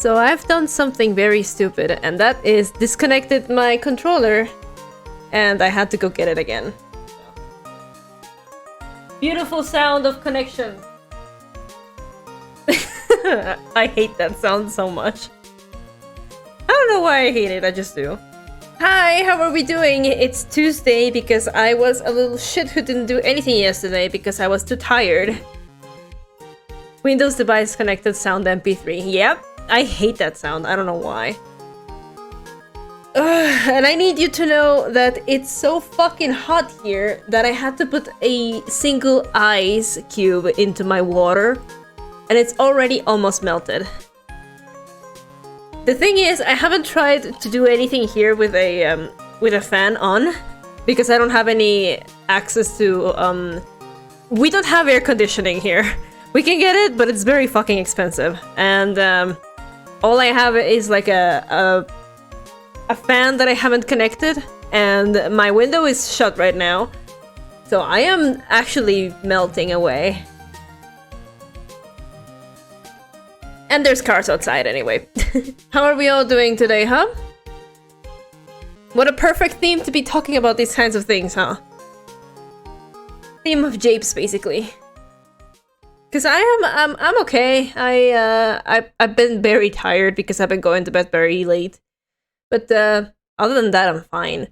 So I've done something very stupid, and that is disconnected my controller, and I had to go get it again. Beautiful sound of connection. I hate that sound so much. I don't know why I hate it, I just do. Hi, how are we doing? It's Tuesday because I was a little shit who didn't do anything yesterday because I was too tired. Windows device connected sound MP3. Yep, I hate that sound. I don't know why. And I need you to know that it's so fucking hot here that I had to put a single ice cube into my water, and it's already almost melted. The thing is, I haven't tried to do anything here with a fan on because I don't have any access to we don't have air conditioning here. We can get it, but it's very fucking expensive, and all I have is like a fan that I haven't connected, and my window is shut right now, so I am actually melting away. And there's cars outside anyway. How are we all doing today, huh? What a perfect theme to be talking about these kinds of things, huh? Theme of japes, basically. Because I'm okay. I've been very tired because I've been going to bed very late. But other than that, I'm fine.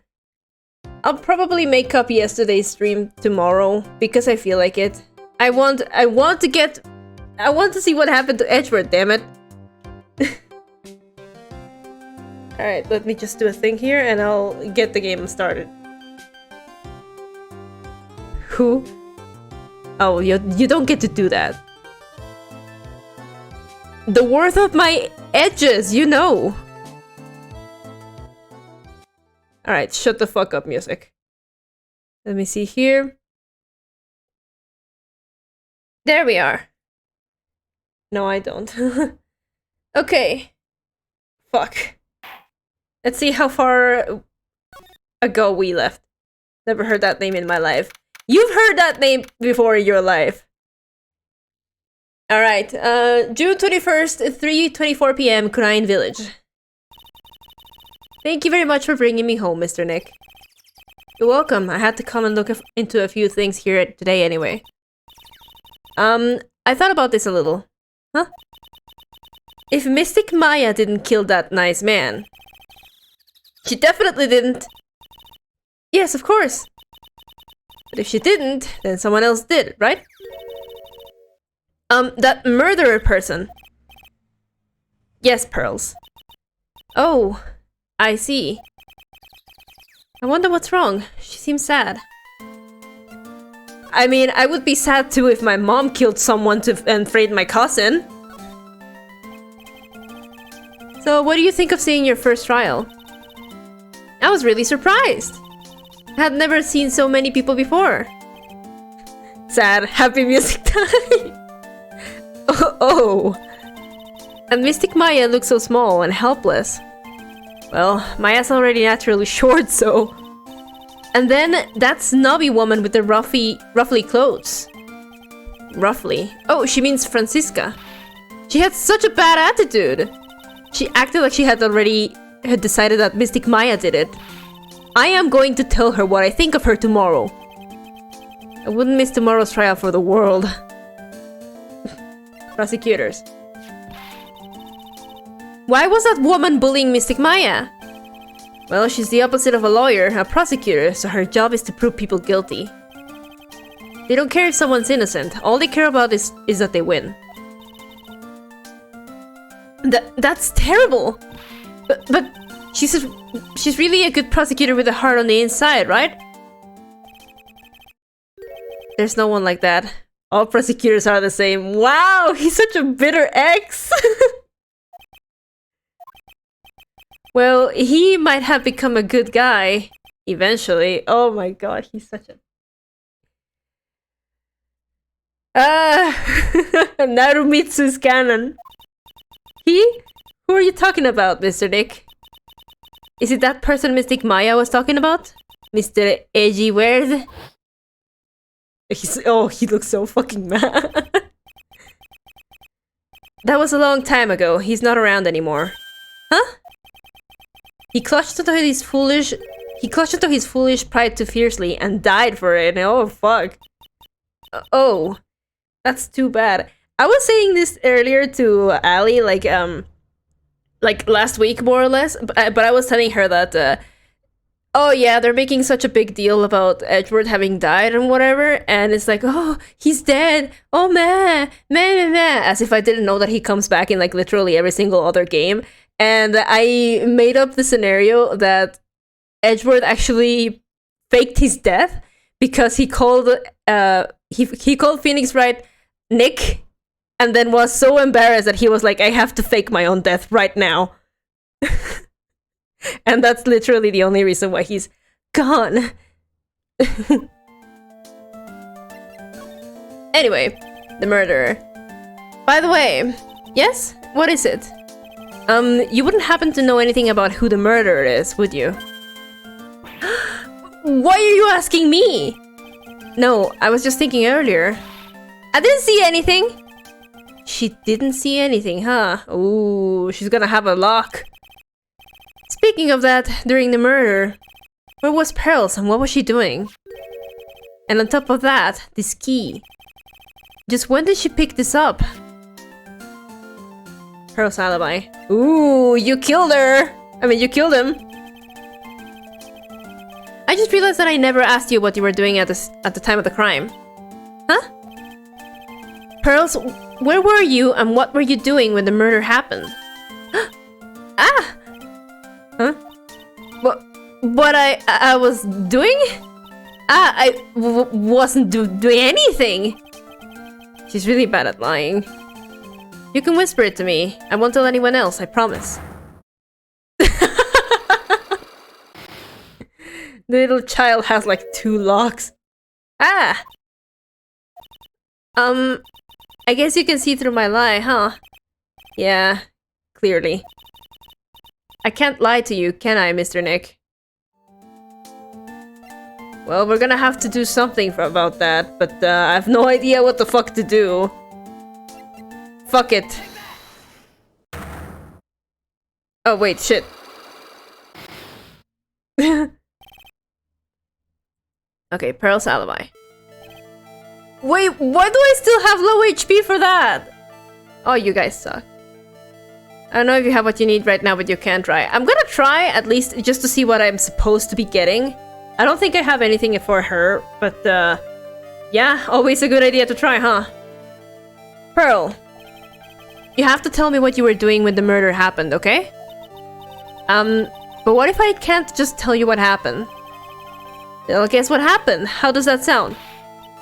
I'll probably make up yesterday's stream tomorrow because I feel like it. I want to see what happened to Edgeworth, damn it. Alright, let me just do a thing here and I'll get the game started. Who? Oh, you don't get to do that. The worth of my edges, you know. Alright, shut the fuck up, music. Let me see here. There we are. No, I don't. Okay. Fuck. Let's see how far ago we left. Never heard that name in my life. You've heard that name before in your life. Alright, June 21st, 3:24 p.m., Kurain Village. Thank you very much for bringing me home, Mr. Nick. You're welcome. I had to come and look into a few things here today anyway. I thought about this a little. Huh? If Mystic Maya didn't kill that nice man... She definitely didn't. Yes, of course. But if she didn't, then someone else did, right? That murderer person. Yes, Pearls. Oh, I see. I wonder what's wrong. She seems sad. I mean, I would be sad too if my mom killed someone and freed my cousin. So, what do you think of seeing your first trial? I was really surprised. I had never seen so many people before. Sad, happy music time. Oh. And Mystic Maya looks so small and helpless. Well, Maya's already naturally short, so... And then that snobby woman with the ruffly clothes. Roughly. Oh, she means Francisca. She had such a bad attitude. She acted like she had decided that Mystic Maya did it. I am going to tell her what I think of her tomorrow. I wouldn't miss tomorrow's trial for the world. Prosecutors. Why was that woman bullying Mystic Maya? Well, she's the opposite of a lawyer, a prosecutor, so her job is to prove people guilty. They don't care if someone's innocent. All they care about is that they win. That's terrible! But she's really a good prosecutor with a heart on the inside, right? There's no one like that. All prosecutors are the same. Wow, he's such a bitter ex! Well, he might have become a good guy eventually. Oh my god, he's such a... Narumitsu's canon. He? Who are you talking about, Mr. Nick? Is it that person Mystic Maya was talking about? Mr. Edgyward? Oh, he looks so fucking mad. That was a long time ago. He's not around anymore. Huh? He clutched into his foolish pride too fiercely and died for it. Oh, fuck. Oh. That's too bad. I was saying this earlier to Ali, like last week, more or less, but I was telling her that, oh yeah, they're making such a big deal about Edward having died and whatever, and it's like, oh, he's dead, oh man, as if I didn't know that he comes back in like literally every single other game. And I made up the scenario that Edward actually faked his death because he called he called Phoenix Wright Nick, and then was so embarrassed that he was like, I have to fake my own death right now. And that's literally the only reason why he's gone. Anyway, the murderer. By the way, yes? What is it? You wouldn't happen to know anything about who the murderer is, would you? Why are you asking me? No, I was just thinking earlier. I didn't see anything. She didn't see anything, huh? Ooh, she's gonna have a lock. Speaking of that, during the murder, where was Pearls and what was she doing? And on top of that, this key. Just when did she pick this up? Pearl's alibi. Ooh, you killed her! I mean, you killed him. I just realized that I never asked you what you were doing at the time of the crime. Huh? Pearls, where were you and what were you doing when the murder happened? Ah! Huh? What I was doing? I wasn't doing anything. She's really bad at lying. You can whisper it to me. I won't tell anyone else, I promise. The little child has like 2 locks. Ah! I guess you can see through my lie, huh? Yeah, clearly. I can't lie to you, can I, Mr. Nick? Well, we're gonna have to do something about that, but I have no idea what the fuck to do. Fuck it. Oh, wait, shit. Okay, Pearl's alibi. Wait, why do I still have low HP for that? Oh, you guys suck. I don't know if you have what you need right now, but you can try. I'm gonna try, at least, just to see what I'm supposed to be getting. I don't think I have anything for her, but, yeah, always a good idea to try, huh? Pearl, you have to tell me what you were doing when the murder happened, okay? But what if I can't just tell you what happened? Well, guess what happened? How does that sound?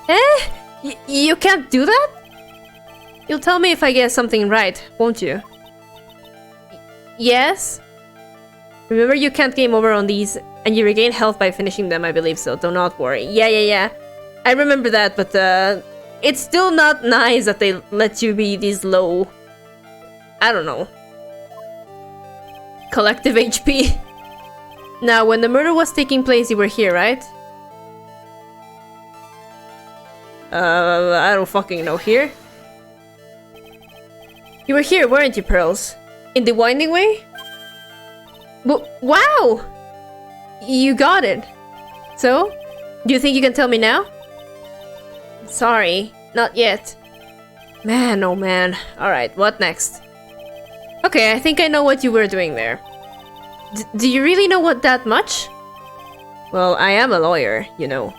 Eh? You can't do that? You'll tell me if I get something right, won't you? Yes? Remember, you can't game over on these, and you regain health by finishing them, I believe so. Do not worry. Yeah. I remember that, but it's still not nice that they let you be this low. I don't know. Collective HP. Now, when the murder was taking place, you were here, right? I don't fucking know. Here? You were here, weren't you, Pearls? In the winding way? Wow! You got it. So? Do you think you can tell me now? Sorry, not yet. Man, oh man. Alright, what next? Okay, I think I know what you were doing there. Do you really know what that much? Well, I am a lawyer, you know.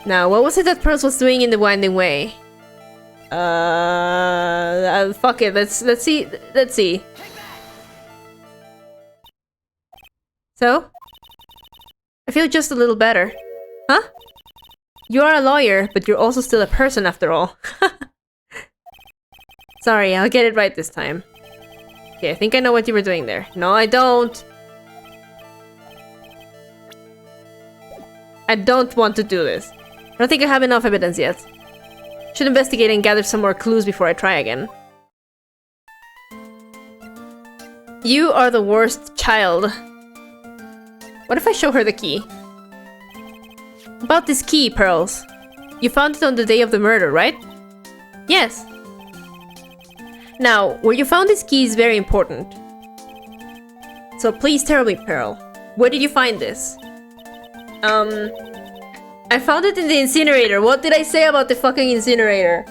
Now, what was it that Pearls was doing in the winding way? Fuck it, let's see. So? I feel just a little better. Huh? You are a lawyer, but you're also still a person after all. Sorry, I'll get it right this time. Okay, I think I know what you were doing there. No, I don't. I don't want to do this. I don't think I have enough evidence yet. Should investigate and gather some more clues before I try again. You are the worst child. What if I show her the key? About this key, Pearls. You found it on the day of the murder, right? Yes. Now, where you found this key is very important. So please tell me, Pearl, where did you find this? I found it in the incinerator. What did I say about the fucking incinerator?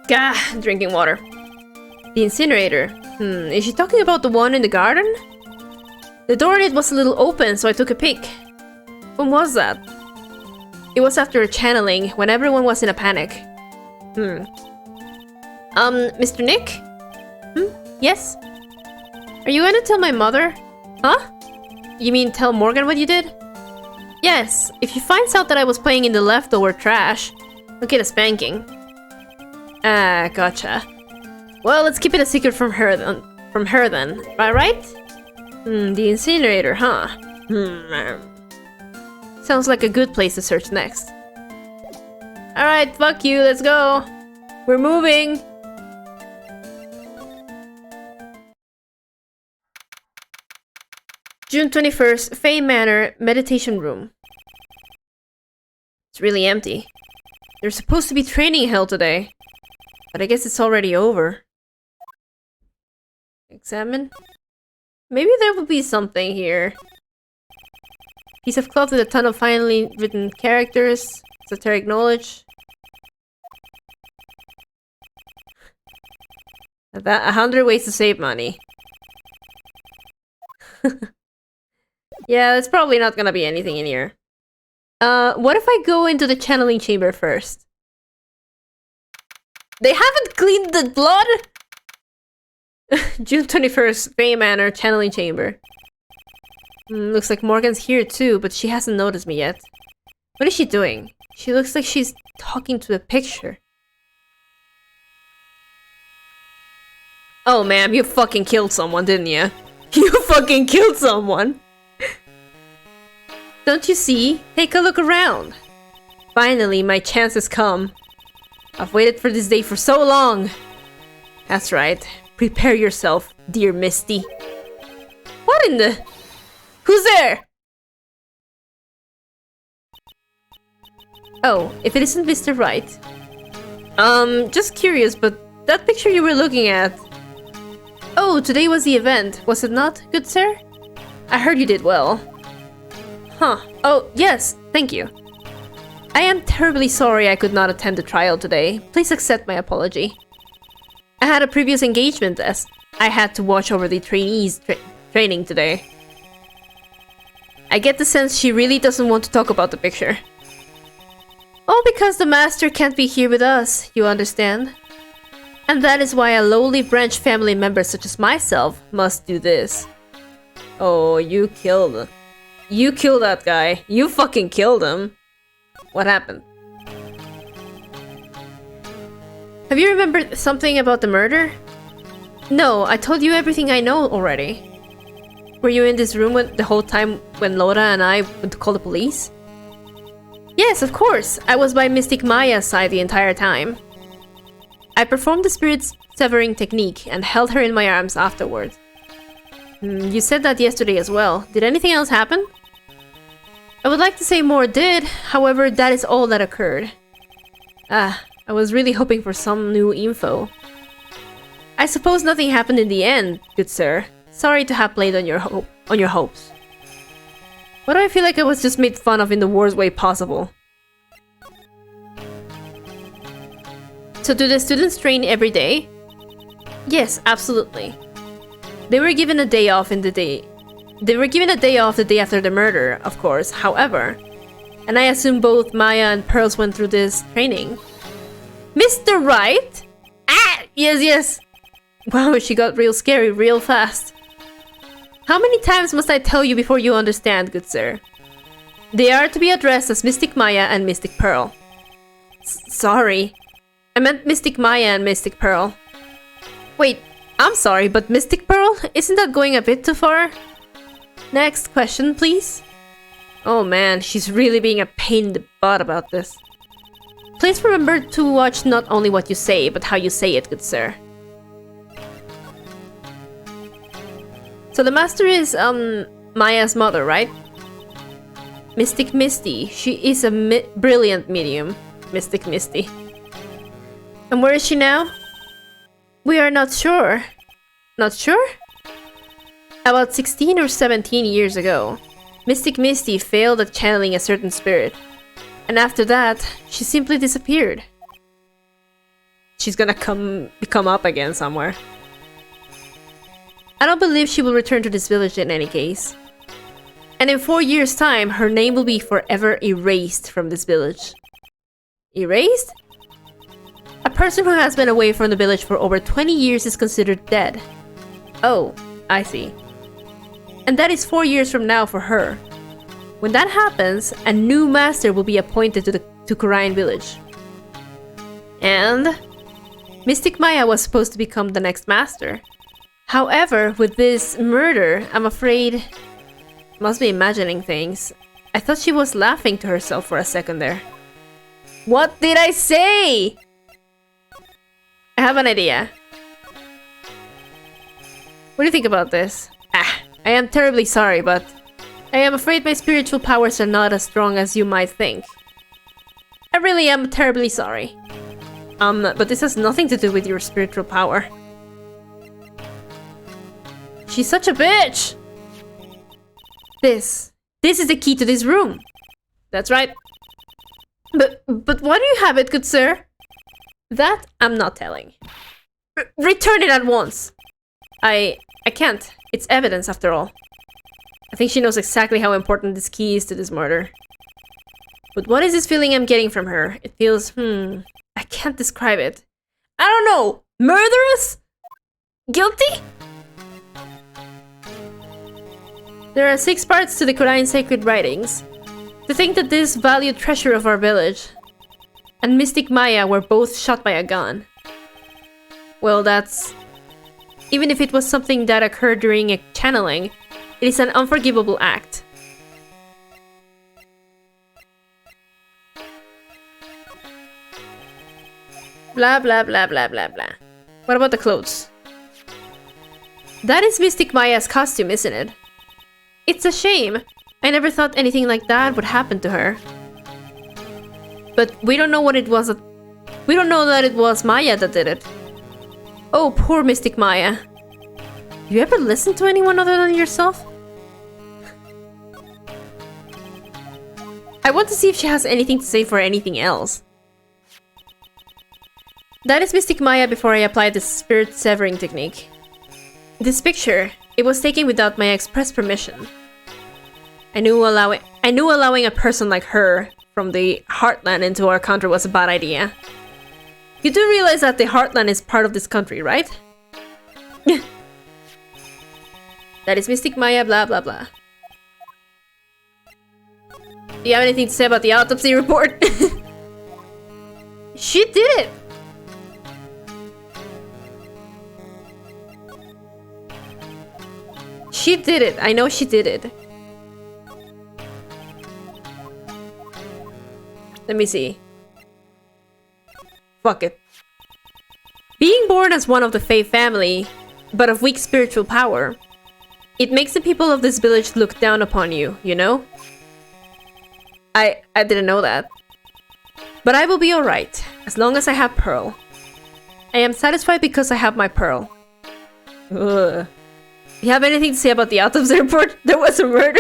Gah, drinking water. The incinerator. Is she talking about the one in the garden? The door in it was a little open, so I took a peek. When was that? It was after a channeling, when everyone was in a panic. Mr. Nick? Yes? Are you gonna tell my mother? Huh? You mean tell Morgan what you did? Yes, if she finds out that I was playing in the leftover trash, I'll get a spanking. Ah, gotcha. Well, let's keep it a secret from her then. Am I right? The incinerator, huh? Sounds like a good place to search next. Alright, fuck you, let's go. We're moving. June 21st, Faye Manor, meditation room. It's really empty. There's supposed to be training held today, but I guess it's already over. Examine? Maybe there will be something here. Piece of cloth with a ton of finely written characters, esoteric knowledge. That 100 ways to save money. Yeah, there's probably not gonna be anything in here. What if I go into the channeling chamber first? They haven't cleaned the blood? June 21st, Faye Manor, channeling chamber. Looks like Morgan's here too, but she hasn't noticed me yet. What is she doing? She looks like she's talking to the picture. Oh, ma'am, you fucking killed someone, didn't you? You fucking killed someone! Don't you see? Take a look around. Finally, my chance has come. I've waited for this day for so long. That's right. Prepare yourself, dear Misty. What in the... Who's there? Oh, if it isn't Mr. Wright. Just curious, but that picture you were looking at... Oh, today was the event, was it not, good sir? I heard you did well. Huh. Oh, yes, thank you. I am terribly sorry I could not attend the trial today. Please accept my apology. I had a previous engagement as I had to watch over the trainees training today. I get the sense she really doesn't want to talk about the picture. All because the master can't be here with us, you understand? And that is why a lowly branch family member such as myself must do this. Oh, you killed... You killed that guy. You fucking killed him. What happened? Have you remembered something about the murder? No, I told you everything I know already. Were you in this room the whole time when Lotta and I went to call the police? Yes, of course. I was by Mystic Maya's side the entire time. I performed the spirit's severing technique and held her in my arms afterward. You said that yesterday as well. Did anything else happen? I would like to say more did, however, that is all that occurred. I was really hoping for some new info. I suppose nothing happened in the end, good sir. Sorry to have played on your hopes. Why do I feel like I was just made fun of in the worst way possible? So do the students train every day? Yes, absolutely. They were given a day off the day after the murder, of course, however. And I assume both Maya and Pearls went through this training. Mr. Wright? Ah! Yes. Wow, she got real scary real fast. How many times must I tell you before you understand, good sir? They are to be addressed as Mystic Maya and Mystic Pearl. Sorry. I meant Mystic Maya and Mystic Pearl. Wait, I'm sorry, but Mystic Pearl? Isn't that going a bit too far? Next question, please. Oh man, she's really being a pain in the butt about this. Please remember to watch not only what you say, but how you say it, good sir. So the master is, Maya's mother, right? Mystic Misty. She is a brilliant medium. Mystic Misty. And where is she now? We are not sure. Not sure? About 16 or 17 years ago, Mystic Misty failed at channeling a certain spirit. And after that, she simply disappeared. She's gonna come up again somewhere. I don't believe she will return to this village in any case. And in 4 years' time, her name will be forever erased from this village. Erased? A person who has been away from the village for over 20 years is considered dead. Oh, I see. And that is 4 years from now for her. When that happens, a new master will be appointed to Kurain village. And Mystic Maya was supposed to become the next master. However, with this murder, I'm afraid... Must be imagining things. I thought she was laughing to herself for a second there. What did I say? I have an idea. What do you think about this? I am terribly sorry, but I am afraid my spiritual powers are not as strong as you might think. I really am terribly sorry. But this has nothing to do with your spiritual power. She's such a bitch! This is the key to this room. That's right. But why do you have it, good sir? That I'm not telling. Return it at once. I can't. It's evidence after all. I think she knows exactly how important this key is to this murder. But what is this feeling I'm getting from her? It feels, I can't describe it. I don't know! Murderous? Guilty? There are 6 parts to the Kurain sacred writings. To think that this valued treasure of our village and Mystic Maya were both shot by a gun. Well, that's... Even if it was something that occurred during a channeling, it is an unforgivable act. Blah blah blah blah blah blah. What about the clothes? That is Mystic Maya's costume, isn't it? It's a shame. I never thought anything like that would happen to her. But we don't know what it was. We don't know that it was Maya that did it. Oh, poor Mystic Maya. You ever listen to anyone other than yourself? I want to see if she has anything to say for anything else. That is Mystic Maya before I applied the spirit severing technique. This picture, it was taken without my express permission. I knew allowing a person like her from the Heartland into our country was a bad idea. You do realize that the Heartland is part of this country, right? That is Mystic Maya, blah blah blah. Do you have anything to say about the autopsy report? She did it! She did it. I know she did it. Let me see. Fuck it. Being born as one of the Fae family, but of weak spiritual power, it makes the people of this village look down upon you, you know? I didn't know that. But I will be alright, as long as I have Pearl. I am satisfied because I have my Pearl. Ugh. Do you have anything to say about the autopsy report? There was a murder?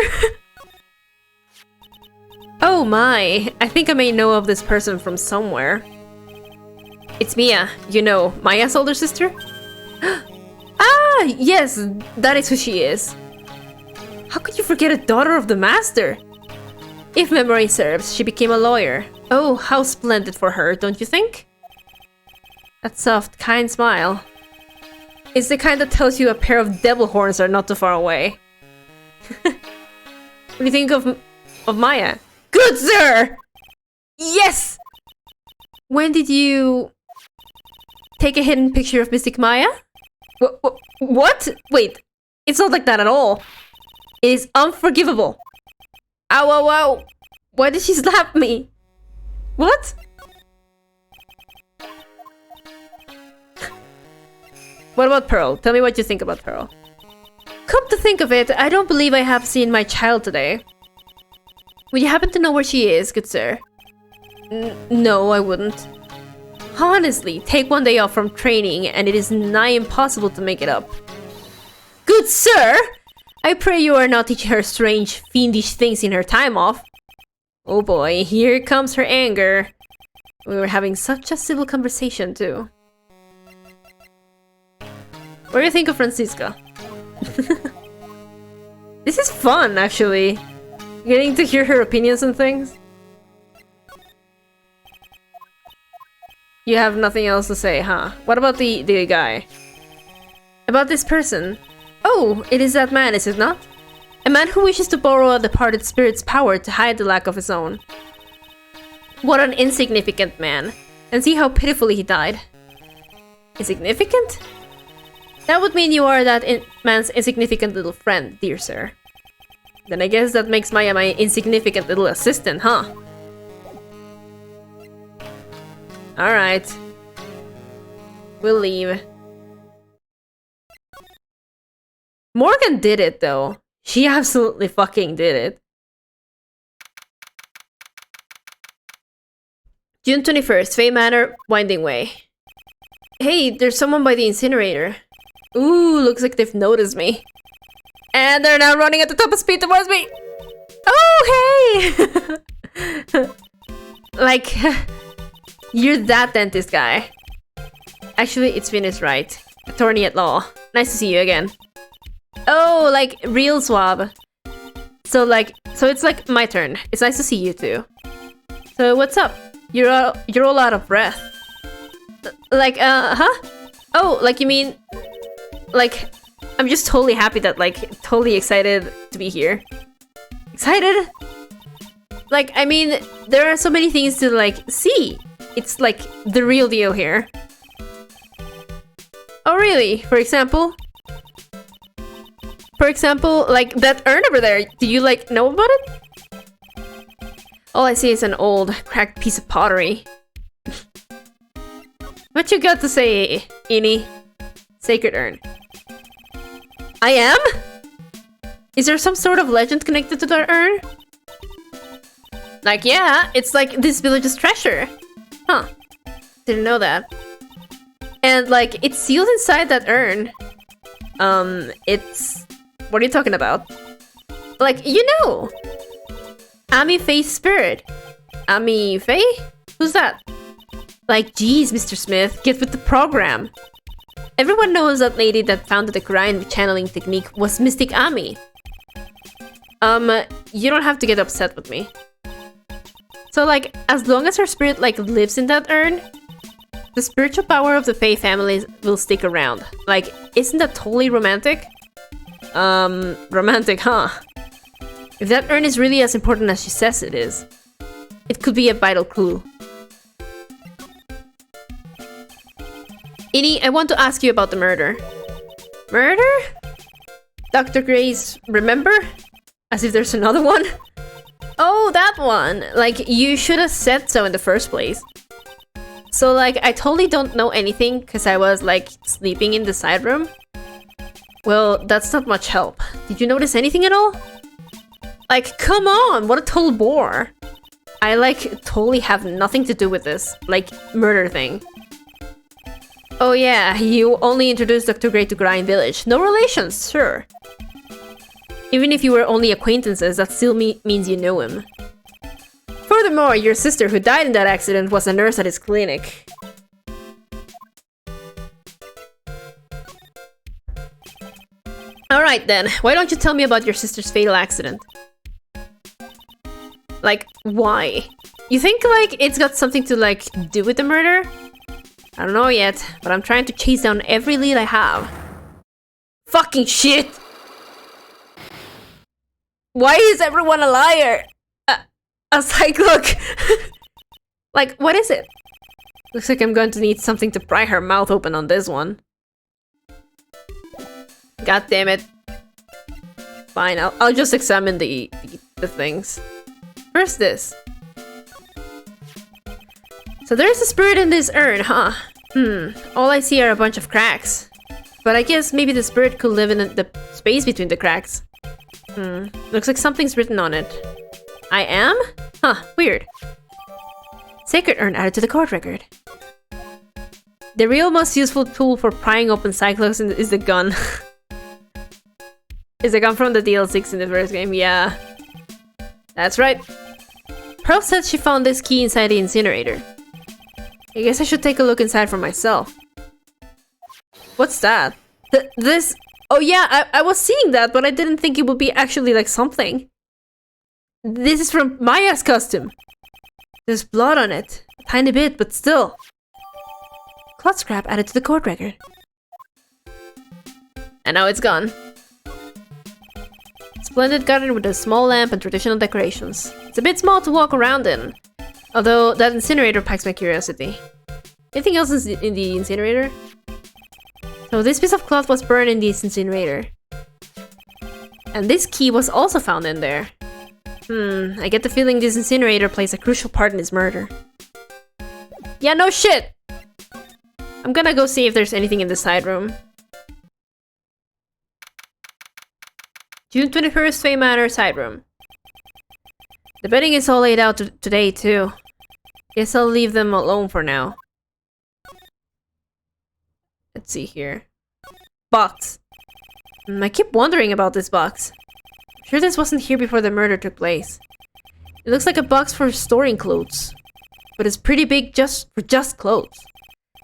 Oh my, I think I may know of this person from somewhere. It's Mia, you know, Maya's older sister? Ah, yes, that is who she is. How could you forget a daughter of the master? If memory serves, she became a lawyer. Oh, how splendid for her, don't you think? That soft, kind smile. It's the kind that tells you a pair of devil horns are not too far away. What do you think of Maya? Good sir! Yes! When did you take a hidden picture of Mystic Maya? What? Wait, it's not like that at all. It is unforgivable. Ow, ow, ow. Why did she slap me? What? What about Pearl? Tell me what you think about Pearl. Come to think of it, I don't believe I have seen my child today. Would you happen to know where she is, good sir? No, I wouldn't. Honestly, take one day off from training and it is nigh impossible to make it up. Good sir! I pray you are not teaching her strange, fiendish things in her time off. Oh boy, here comes her anger. We were having such a civil conversation too. What do you think of Francisca? This is fun, actually. Getting to hear her opinions on things. You have nothing else to say, huh? What about the guy? About this person? Oh, it is that man, is it not? A man who wishes to borrow a departed spirit's power to hide the lack of his own. What an insignificant man. And see how pitifully he died. Insignificant? That would mean you are that man's insignificant little friend, dear sir. Then I guess that makes Maya my insignificant little assistant, huh? Alright. We'll leave. Morgan did it, though. She absolutely fucking did it. June 21st, Faye Manor, Winding Way. Hey, there's someone by the incinerator. Ooh, looks like they've noticed me. And they're now running at the top of speed towards me. Oh, hey! Like, you're that dentist guy. Actually, it's Venus, right? Attorney at law. Nice to see you again. Oh, like, real swab. So it's like my turn. It's nice to see you too. So what's up? You're all out of breath. Like, huh? Oh, like you mean... Like, I'm just totally happy that, like, totally excited to be here. Excited? Like, I mean, there are so many things to, like, see. It's, like, the real deal here. Oh, really? For example? For example, like, that urn over there. Do you, like, know about it? All I see is an old, cracked piece of pottery. What you got to say, Innie? Sacred urn. I am? Is there some sort of legend connected to that urn? Like, yeah, it's like this village's treasure. Huh. Didn't know that. And, like, it's sealed inside that urn. It's... What are you talking about? Like, you know! Ami Faye's spirit. Ami Faye? Who's that? Like, geez, Mr. Smith, get with the program. Everyone knows that lady that founded the Kurain channeling technique was Mystic Ami. You don't have to get upset with me. So, like, as long as her spirit, like, lives in that urn, the spiritual power of the Faye family will stick around. Like, isn't that totally romantic? Romantic, huh? If that urn is really as important as she says it is, it could be a vital clue. Innie, I want to ask you about the murder. Murder? Dr. Gray's remember? As if there's another one? Oh, that one! Like, you should have said so in the first place. So, like, I totally don't know anything because I was, like, sleeping in the side room. Well, that's not much help. Did you notice anything at all? Like, come on! What a total bore! I, like, totally have nothing to do with this, like, murder thing. Oh yeah, you only introduced Dr. Gray to Kurain Village. No relations, sure. Even if you were only acquaintances, that still means you know him. Furthermore, your sister who died in that accident was a nurse at his clinic. Alright then, why don't you tell me about your sister's fatal accident? Like, why? You think, like, it's got something to, like, do with the murder? I don't know yet, but I'm trying to chase down every lead I have. Fucking shit! Why is everyone a liar? A Psyche-Lock! Like, what is it? Looks like I'm going to need something to pry her mouth open on this one. God damn it. Fine, I'll just examine the things. First this. So there's a spirit in this urn, huh? All I see are a bunch of cracks. But I guess maybe the spirit could live in the space between the cracks. Looks like something's written on it. I am? Huh, weird. Sacred urn added to the court record. The real most useful tool for prying open Psyche-Locks is the gun. Is the gun from the DLC in the first game? Yeah. That's right. Pearl said she found this key inside the incinerator. I guess I should take a look inside for myself. What's that? This... Oh yeah, I was seeing that, but I didn't think it would be actually like something. This is from Maya's costume. There's blood on it. A tiny bit, but still. Cloth scrap added to the court record. And now it's gone. Splendid garden with a small lamp and traditional decorations. It's a bit small to walk around in. Although that incinerator piques my curiosity. Anything else in the incinerator? So this piece of cloth was burned in this incinerator. And this key was also found in there. I get the feeling this incinerator plays a crucial part in his murder. Yeah, no shit! I'm gonna go see if there's anything in the side room. June 21st, Faye Manor, side room. The bedding is all laid out today, too. Guess I'll leave them alone for now. Let's see here. Box. I keep wondering about this box. I'm sure this wasn't here before the murder took place. It looks like a box for storing clothes. But it's pretty big for just clothes.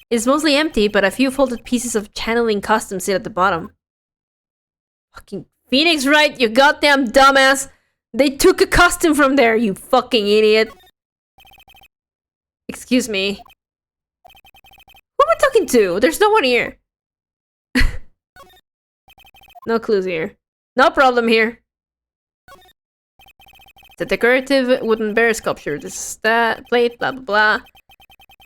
It's mostly empty, but a few folded pieces of channeling costumes sit at the bottom. Fucking Phoenix Wright, you goddamn dumbass! They took a costume from there, you fucking idiot! Excuse me. Who am I talking to? There's no one here. No clues here. No problem here. The decorative wooden bear sculpture. This is that plate, blah blah blah.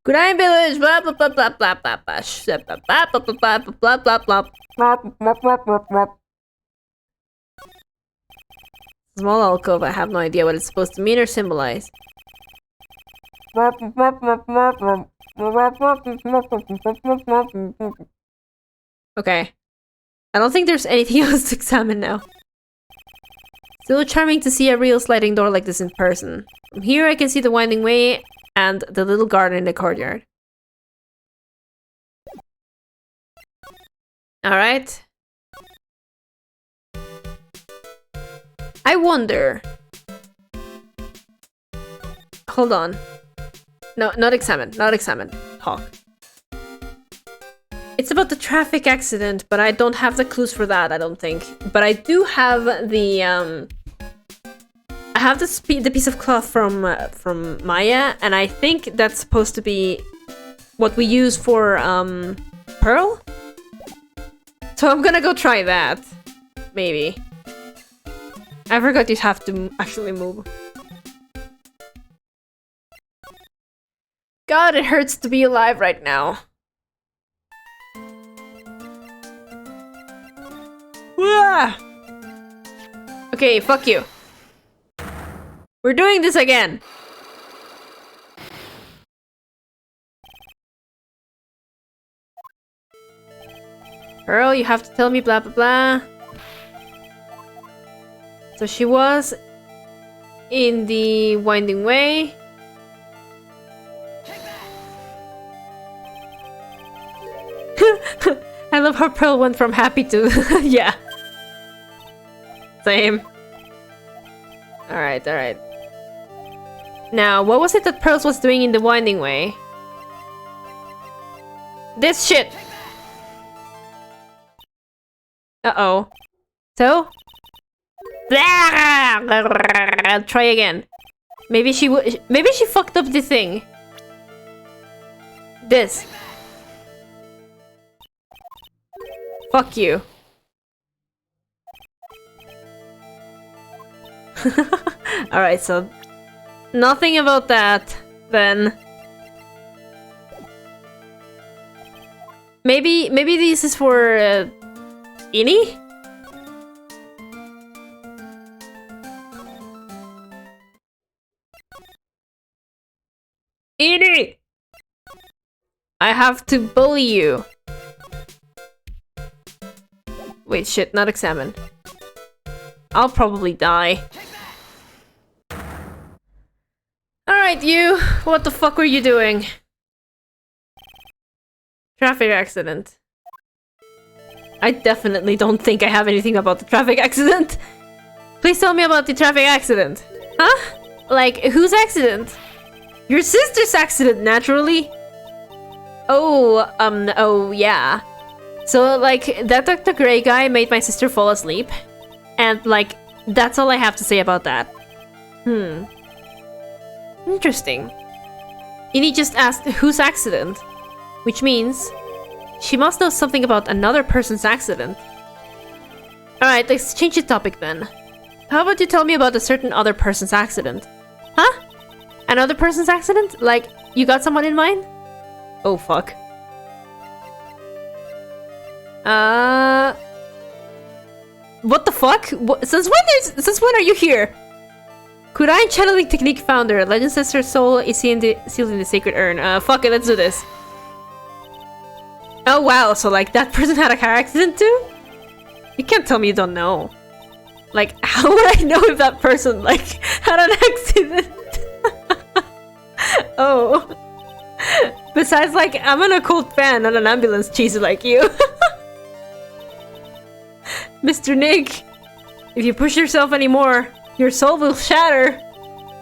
Kurain village, blah blah blah blah blah blah blah blah blah blah blah blah blah blah. Small alcove, I have no idea what it's supposed to mean or symbolize. Okay. I don't think there's anything else to examine now. Still charming to see a real sliding door like this in person. From here I can see the winding way and the little garden in the courtyard. Alright. I wonder... Hold on. No, not examine. Not examine. Talk. It's about the traffic accident, but I don't have the clues for that, I don't think. But I do have the, I have the piece of cloth from Maya, and I think that's supposed to be what we use for, Pearl? So I'm gonna go try that. Maybe. I forgot you have to actually move. God, it hurts to be alive right now. Wah! Okay, fuck you. We're doing this again. Pearl, you have to tell me blah blah blah. So she was in the winding way. I love how Pearl went from happy to... yeah. Same. Alright, alright. Now, what was it that Pearl was doing in the winding way? This shit! Uh-oh. So? I'll try again. Maybe she fucked up the thing. This. Fuck you. Alright, so... nothing about that, then. Maybe this is for... Innie? Innie! I have to bully you. Wait, shit, not examine. I'll probably die. Alright, Alright, you! What the fuck were you doing? Traffic accident. I definitely don't think I have anything about the traffic accident. Please tell me about the traffic accident. Huh? Like, whose accident? Your sister's accident, naturally. Oh, yeah. So, like, that Dr. Grey guy made my sister fall asleep. And, like, that's all I have to say about that. Interesting. Innie just asked whose accident, which means she must know something about another person's accident. Alright, let's change the topic then. How about you tell me about a certain other person's accident? Huh? Another person's accident? Like, you got someone in mind? Oh, fuck. What the fuck? Since when are you here? Kurain channeling technique founder. Legend says her soul is sealed in the sacred urn. Fuck it, let's do this. Oh wow, so like that person had a car accident too? You can't tell me you don't know. Like, how would I know if that person like had an accident? Oh. Besides, like, I'm an occult fan, not an ambulance chaser like you. Mr. Nick, if you push yourself anymore, your soul will shatter.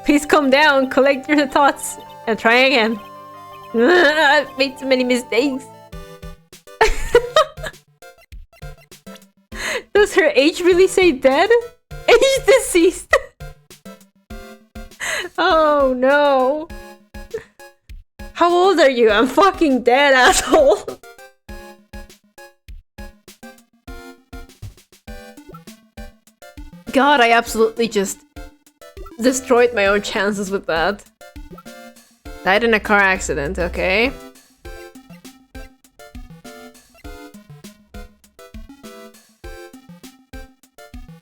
Please calm down, collect your thoughts, and try again. I've made so many mistakes. Does her age really say dead? Age deceased. Oh no. How old are you? I'm fucking dead, asshole. God, I absolutely just destroyed my own chances with that. Died in a car accident, okay.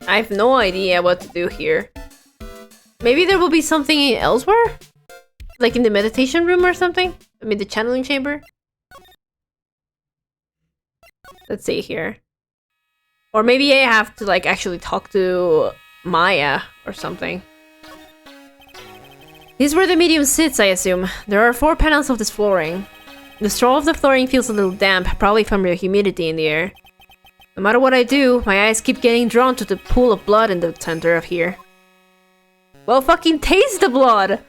I have no idea what to do here. Maybe there will be something elsewhere? Like in the meditation room or something? I mean the channeling chamber? Let's see here. Or maybe I have to like actually talk to Maya or something. This is where the medium sits, I assume. There are 4 panels of this flooring. The straw of the flooring feels a little damp, probably from the humidity in the air. No matter what I do, my eyes keep getting drawn to the pool of blood in the center of here. Well, fucking taste the blood!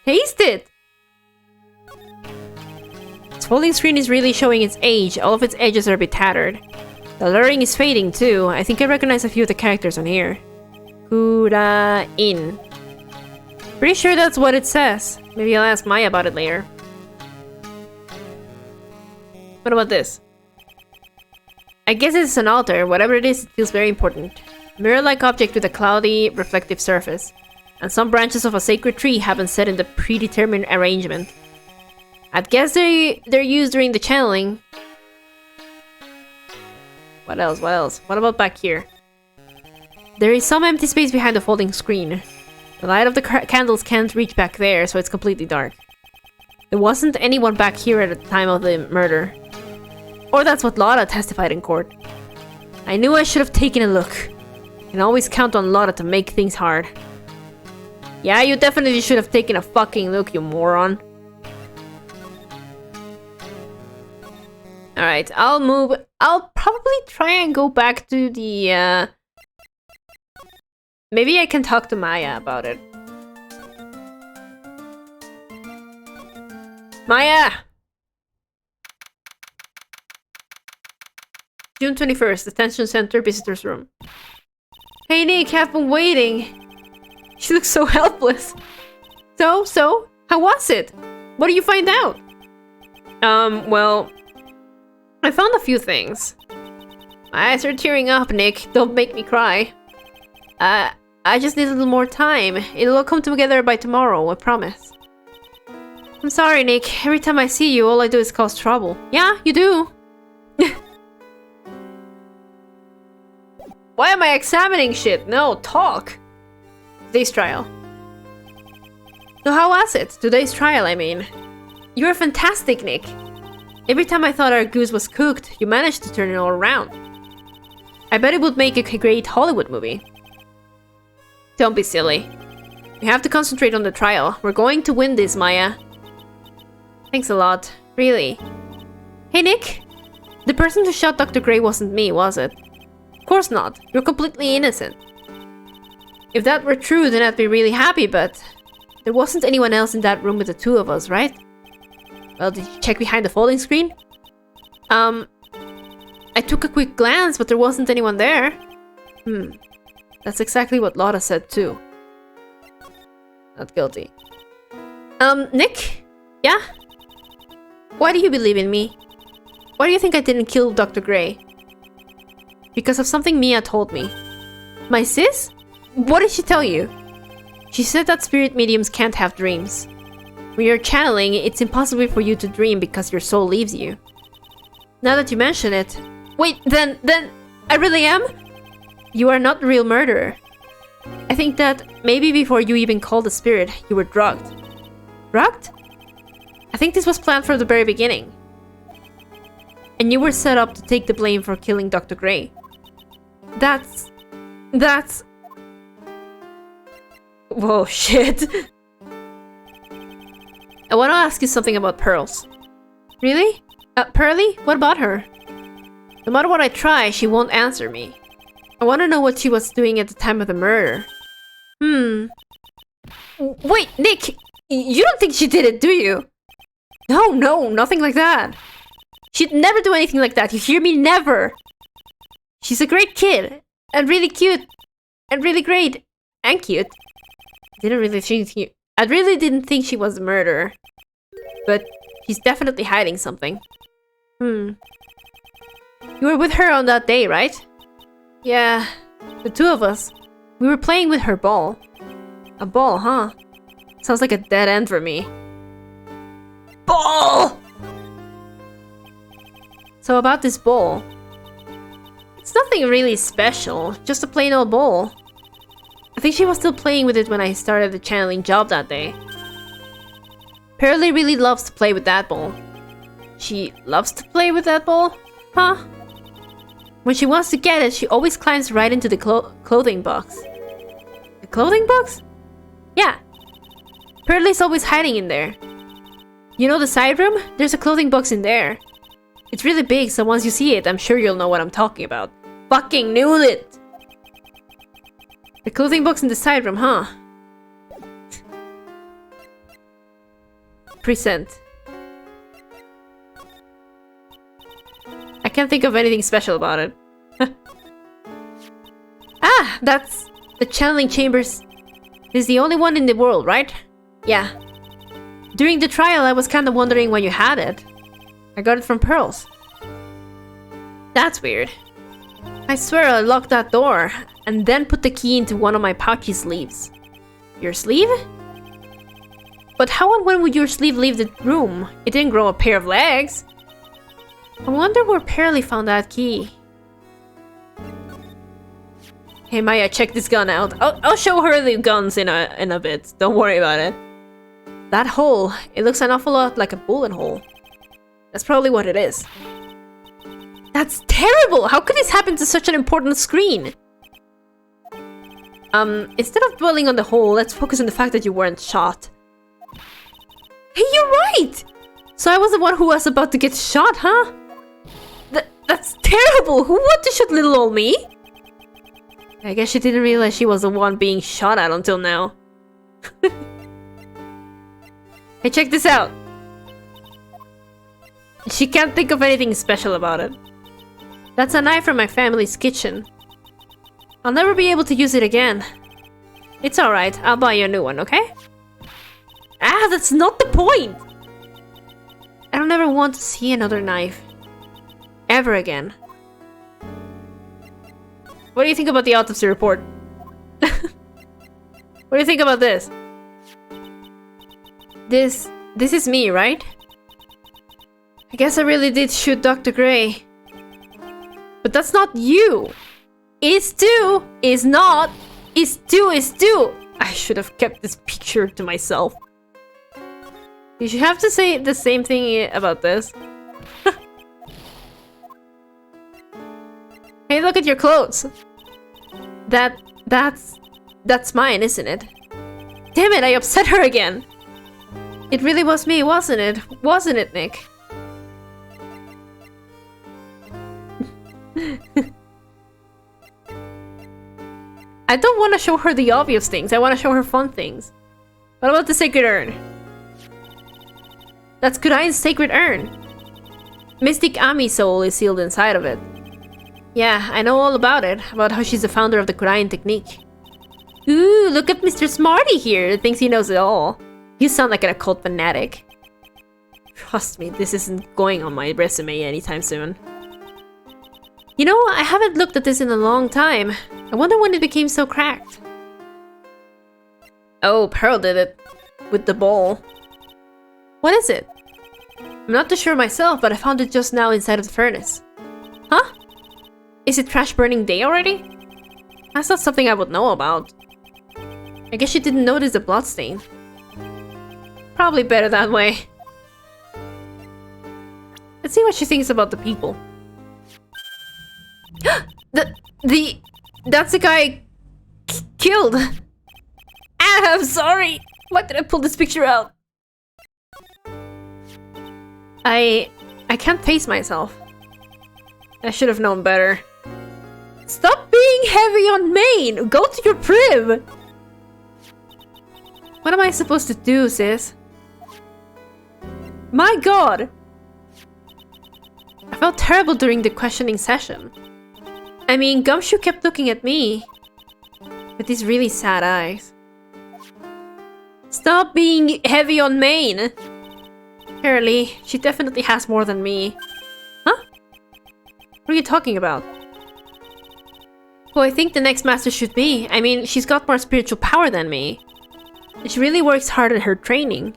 Taste it! Its folding screen is really showing its age. All of its edges are a bit tattered. The lettering is fading too. I think I recognize a few of the characters on here. Kurain. Pretty sure that's what it says. Maybe I'll ask Maya about it later. What about this? I guess it's an altar. Whatever it is, it feels very important. Mirror-like object with a cloudy, reflective surface. And some branches of a sacred tree have been set in the predetermined arrangement. I'd guess they're used during the channeling. What else? What else? What about back here? There is some empty space behind the folding screen. The light of the candles can't reach back there, so it's completely dark. There wasn't anyone back here at the time of the murder. Or that's what Lotta testified in court. I knew I should have taken a look. You can always count on Lotta to make things hard. Yeah, you definitely should have taken a fucking look, you moron. Alright, I'll probably try and go back to the, maybe I can talk to Maya about it. Maya! June 21st, Detention Center, Visitors Room. Hey Nick, I've been waiting. She looks so helpless. So, how was it? What did you find out? Well, I found a few things. My eyes are tearing up, Nick. Don't make me cry. I just need a little more time. It'll all come together by tomorrow, I promise. I'm sorry, Nick. Every time I see you, all I do is cause trouble. Yeah, you do. Why am I examining shit? No, talk. Today's trial. So how was it? Today's trial, I mean. You were fantastic, Nick. Every time I thought our goose was cooked, you managed to turn it all around. I bet it would make a great Hollywood movie. Don't be silly. We have to concentrate on the trial. We're going to win this, Maya. Thanks a lot. Really. Hey, Nick. The person who shot Dr. Gray wasn't me, was it? Of course not. You're completely innocent. If that were true, then I'd be really happy, but... there wasn't anyone else in that room with the two of us, right? Well, did you check behind the folding screen? I took a quick glance, but there wasn't anyone there. That's exactly what Lotta said, too. Not guilty. Nick? Yeah? Why do you believe in me? Why do you think I didn't kill Dr. Gray? Because of something Mia told me. My sis? What did she tell you? She said that spirit mediums can't have dreams. When you're channeling, it's impossible for you to dream because your soul leaves you. Now that you mention it... Wait, then I really am? You are not the real murderer. I think that maybe before you even called the spirit, you were drugged. Drugged? I think this was planned from the very beginning. And you were set up to take the blame for killing Dr. Gray. That's... Whoa, shit. I want to ask you something about Pearls. Really? Pearly? What about her? No matter what I try, she won't answer me. I want to know what she was doing at the time of the murder. Wait, Nick! You don't think she did it, do you? No, nothing like that. She'd never do anything like that, you hear me? Never! She's a great kid, and really cute, and really great, and cute. I really didn't think she was a murderer. But she's definitely hiding something. You were with her on that day, right? Yeah, the two of us. We were playing with her ball. A ball, huh? Sounds like a dead end for me. Ball! So about this ball. It's nothing really special, just a plain old ball. I think she was still playing with it when I started the channeling job that day. Pearly really loves to play with that ball. She loves to play with that ball? Huh? When she wants to get it, she always climbs right into the clothing box. The clothing box? Yeah. Pearly's always hiding in there. You know the side room? There's a clothing box in there. It's really big, so once you see it, I'm sure you'll know what I'm talking about. Fucking knew it! The clothing box in the side room, huh? Present. I can't think of anything special about it. Ah, that's the channeling chambers. This is the only one in the world, right? Yeah. During the trial, I was kind of wondering when you had it. I got it from Pearls. That's weird. I swear I locked that door, and then put the key into one of my pouchy sleeves. Your sleeve? But how and when would your sleeve leave the room? It didn't grow a pair of legs. I wonder where Pearly found that key. Hey Maya, check this gun out. I'll show her the guns in a bit. Don't worry about it. That hole, it looks an awful lot like a bullet hole. That's probably what it is. That's terrible! How could this happen to such an important screen? Instead of dwelling on the hole, let's focus on the fact that you weren't shot. Hey, you're right! So I was the one who was about to get shot, huh? That's terrible! Who wanted to shoot little old me? I guess she didn't realize she was the one being shot at until now. Hey, check this out! She can't think of anything special about it. That's a knife from my family's kitchen. I'll never be able to use it again. It's alright, I'll buy you a new one, okay? Ah, that's not the point! I don't ever want to see another knife. Ever again. What do you think about the autopsy report? What do you think about this? This is me, right? I guess I really did shoot Dr. Gray. But that's not you! Is Stu! Is not! Is Stu! Is Stu! I should have kept this picture to myself. You should have to say the same thing about this. Hey, look at your clothes! That's... That's mine, isn't it? Damn it, I upset her again! It really was me, wasn't it? Wasn't it, Nick? I don't want to show her the obvious things, I want to show her fun things. What about the sacred urn? That's Kurain's sacred urn. Mystic Ami's soul is sealed inside of it. Yeah, I know all about it, about how she's the founder of the Kurain technique. Ooh, look at Mr. Smarty here, thinks he knows it all. You sound like an occult fanatic. Trust me, this isn't going on my resume anytime soon. You know, I haven't looked at this in a long time. I wonder when it became so cracked. Oh, Pearl did it. With the bowl. What is it? I'm not too sure myself, but I found it just now inside of the furnace. Huh? Is it crash burning day already? That's not something I would know about. I guess she didn't notice the bloodstain. Probably better that way. Let's see what she thinks about the people. That's the guy killed. Ah, I'm sorry. Why did I pull this picture out? I can't face myself. I should have known better. Stop being heavy on Maine! Go to your crib! What am I supposed to do, sis? My god! I felt terrible during the questioning session. I mean, Gumshoe kept looking at me with these really sad eyes. Stop being heavy on Maine! Apparently, she definitely has more than me. Huh? What are you talking about? Who I think the next master should be. I mean, she's got more spiritual power than me. And she really works hard at her training.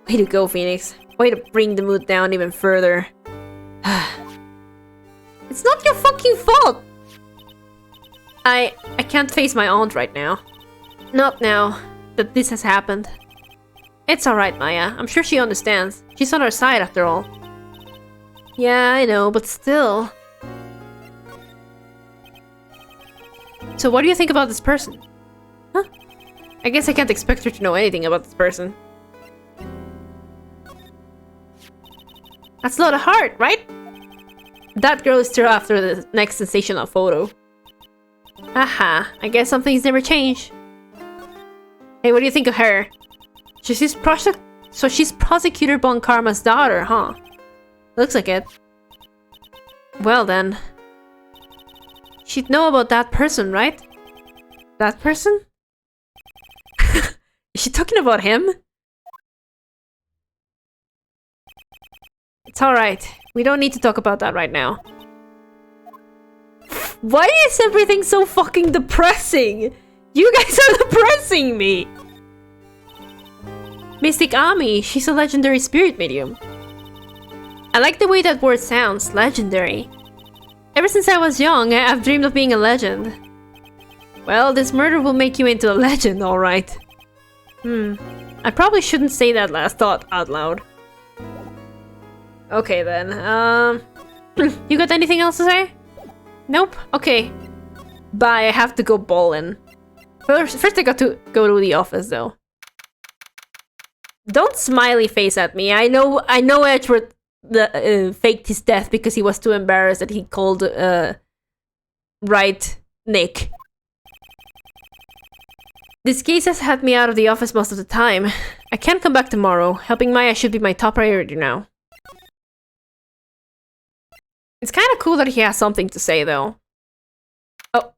Way to go, Phoenix. Way to bring the mood down even further. It's not your fucking fault! I can't face my aunt right now. Not now that this has happened. It's alright, Maya. I'm sure she understands. She's on our side after all. Yeah, I know, but still. So what do you think about this person? Huh? I guess I can't expect her to know anything about this person. That's Lotta Hart, right? That girl is still after the next sensational photo. Aha, I guess some things never change. Hey, what do you think of her? So she's Prosecutor Bon Karma's daughter, huh? Looks like it. Well then. She'd know about that person, right? That person? Is she talking about him? It's alright. We don't need to talk about that right now. Why is everything so fucking depressing? You guys are depressing me! Mystic Ami, she's a legendary spirit medium. I like the way that word sounds, legendary. Ever since I was young, I've dreamed of being a legend. Well, this murder will make you into a legend, alright. I probably shouldn't say that last thought out loud. Okay then, you got anything else to say? Nope? Okay. Bye, I have to go bowling. First I got to go to the office though. Don't smiley face at me. I know Edgeworth faked his death because he was too embarrassed that he called right Nick. This case has had me out of the office most of the time. I can't come back tomorrow. Helping Maya should be my top priority now. It's kind of cool that he has something to say though. Oh,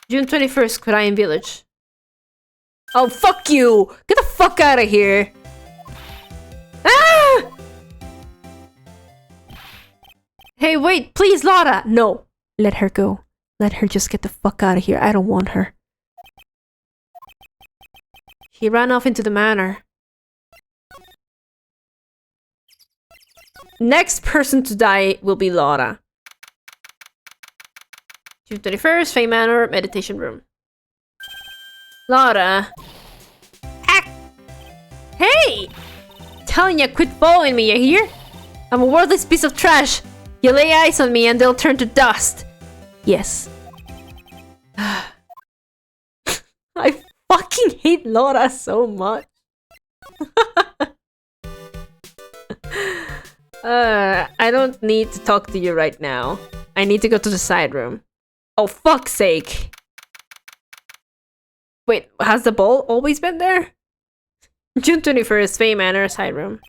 June 21st, Kurain Village. Oh, fuck you! Get the fuck out of here! Ah! Hey, wait, please, Lotta! No, let her go. Let her just get the fuck out of here. I don't want her. She ran off into the manor. Next person to die will be Lotta. June 31st, Fey Manor, meditation room. Lotta. Ah! Hey! Telling you, quit following me, you hear? I'm a worthless piece of trash. You lay eyes on me and they'll turn to dust. Yes. fucking hate Lotta so much. I don't need to talk to you right now. I need to go to the side room. Oh, fuck's sake. Wait, has the ball always been there? June 21st, Faye Manor, side room.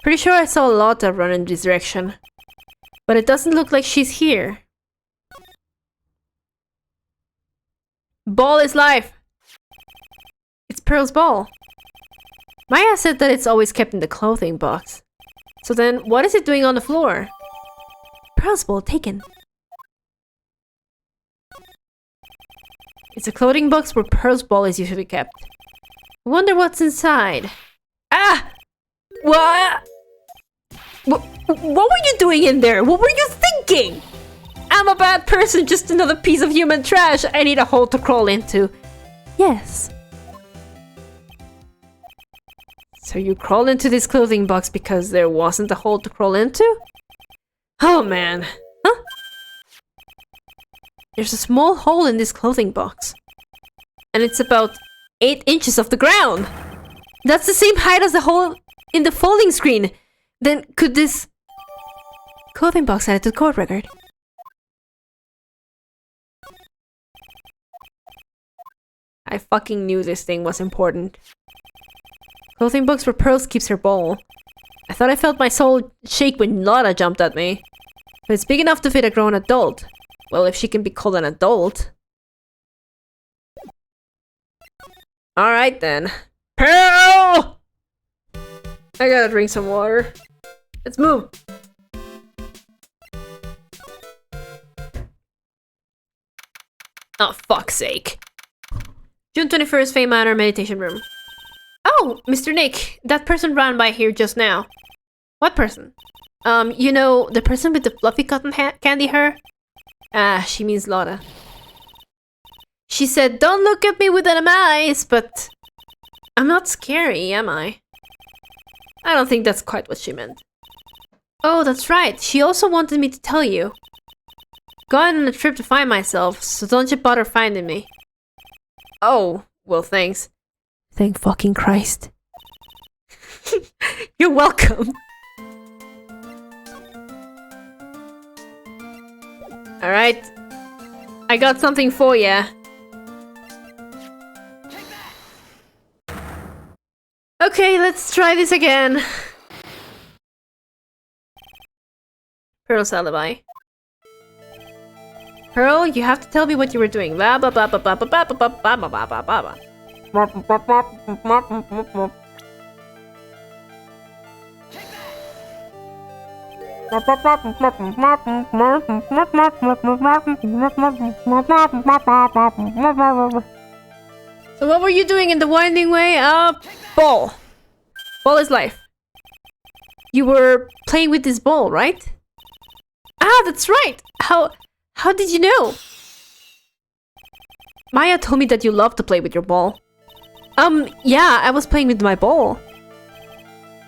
Pretty sure I saw Lotta run in this direction. But it doesn't look like she's here. Ball is live! It's Pearl's ball. Maya said that it's always kept in the clothing box. So then, what is it doing on the floor? Pearl's ball taken. It's a clothing box where Pearl's ball is usually kept. I wonder what's inside. Ah! What? What were you doing in there? What were you thinking? I'm a bad person, just another piece of human trash I need a hole to crawl into. Yes. So you crawled into this clothing box because there wasn't a hole to crawl into? Oh man. Huh? There's a small hole in this clothing box. And it's about 8 inches off the ground. That's the same height as the hole in the folding screen. Then could this clothing box add it to the court record? I fucking knew this thing was important. Clothing box where Pearls keeps her ball. I thought I felt my soul shake when Lotta jumped at me. But it's big enough to fit a grown adult. Well, if she can be called an adult. Alright then. Pearl! I gotta drink some water. Let's move. Oh, fuck's sake. June 21st, Faye Manor, meditation room. Oh, Mr. Nick, that person ran by here just now. What person? You know, the person with the fluffy cotton candy hair? Ah, she means Lotta. She said, don't look at me with them eyes, but... I'm not scary, am I? I don't think that's quite what she meant. Oh, that's right. She also wanted me to tell you. Going on a trip to find myself, so don't you bother finding me. Oh, well thanks. Thank fucking Christ. You're welcome. Alright. I got something for ya. Okay, let's try this again. Pearl's alibi. Pearl, you have to tell me what you were doing. Blah blah blah blah blah blah blah blah blah blah blah blah blah. So what were you doing in the winding way? Ball. Ball is life. You were playing with this ball, right? Ah, that's right! How did you know? Maya told me that you love to play with your ball. Yeah, I was playing with my ball.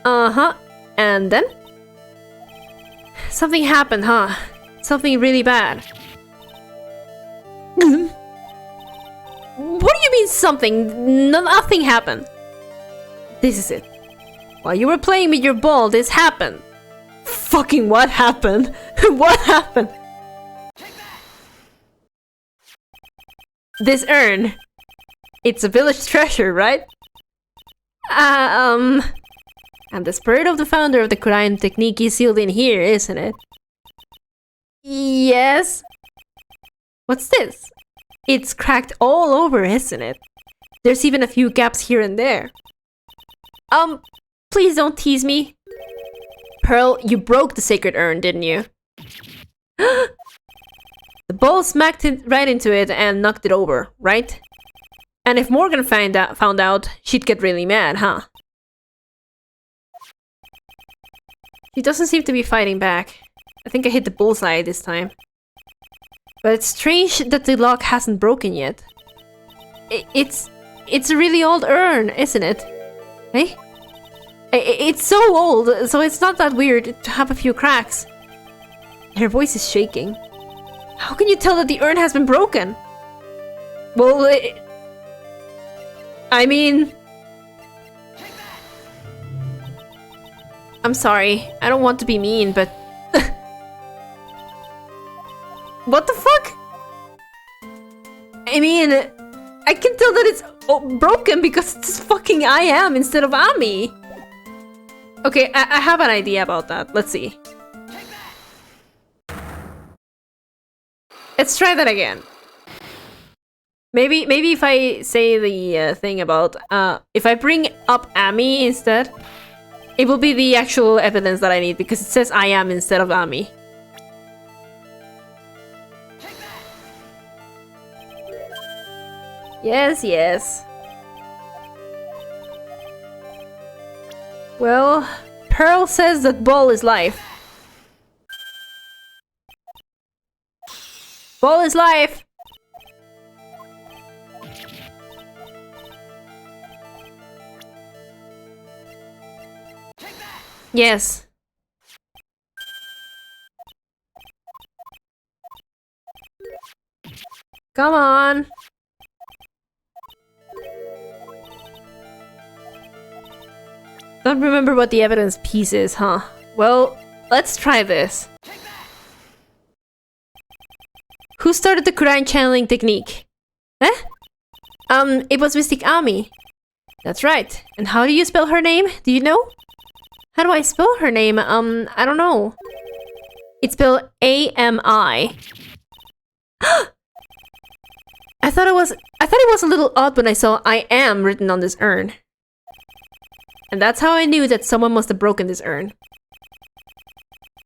Uh-huh. And then? Something happened, huh? Something really bad. What do you mean something? Nothing happened. This is it. While you were playing with your ball, this happened. Fucking what happened? What happened? This urn. It's a village treasure, right? And the spirit of the founder of the Kurain technique is sealed in here, isn't it? Yes. What's this? It's cracked all over, isn't it? There's even a few gaps here and there. Please don't tease me. Pearl, you broke the sacred urn, didn't you? The ball smacked it right into it and knocked it over, right? And if Morgan found out, she'd get really mad, huh? She doesn't seem to be fighting back. I think I hit the bullseye this time. But it's strange that the lock hasn't broken yet. It's a really old urn, isn't it? Hey? It's so old, so it's not that weird to have a few cracks. Her voice is shaking. How can you tell that the urn has been broken? Well, I mean... I'm sorry. I don't want to be mean, but... What the fuck? I mean... I can tell that it's broken because it's fucking I am instead of Ami. Okay, I have an idea about that. Let's see. Let's try that again. Maybe if I say the thing about if I bring up Ami instead, it will be the actual evidence that I need because it says I am instead of Ami. Yes, yes. Well, Pearl says that ball is life. Ball is life! Yes. Come on. Don't remember what the evidence piece is, huh? Well, let's try this. Who started the Kurain channeling technique? Eh? It was Mystic Ami. That's right. And how do you spell her name? Do you know? How do I spell her name? I don't know. It's spelled A-M-I. I thought it was a little odd when I saw I am written on this urn. And that's how I knew that someone must have broken this urn.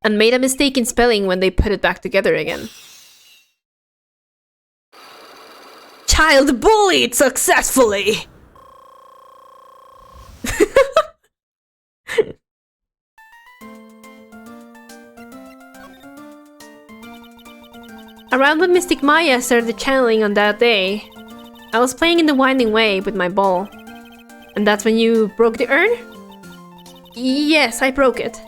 And made a mistake in spelling when they put it back together again. Child bullied successfully! Around when Mystic Maya started the channeling on that day, I was playing in the Winding Way with my ball. And that's when you broke the urn? Yes, I broke it.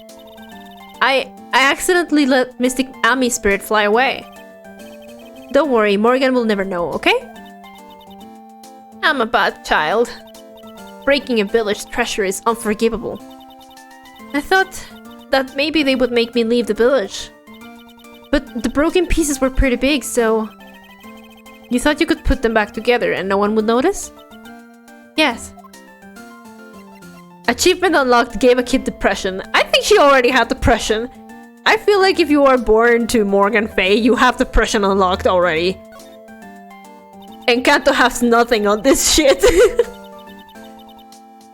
I accidentally let Mystic Ami's spirit fly away. Don't worry, Morgan will never know, okay? I'm a bad child. Breaking a village treasure is unforgivable. I thought that maybe they would make me leave the village. But the broken pieces were pretty big, so... You thought you could put them back together and no one would notice? Yes. Achievement unlocked gave a kid depression. I think she already had depression. I feel like if you are born to Morgan Faye, you have depression unlocked already. And Kanto has nothing on this shit.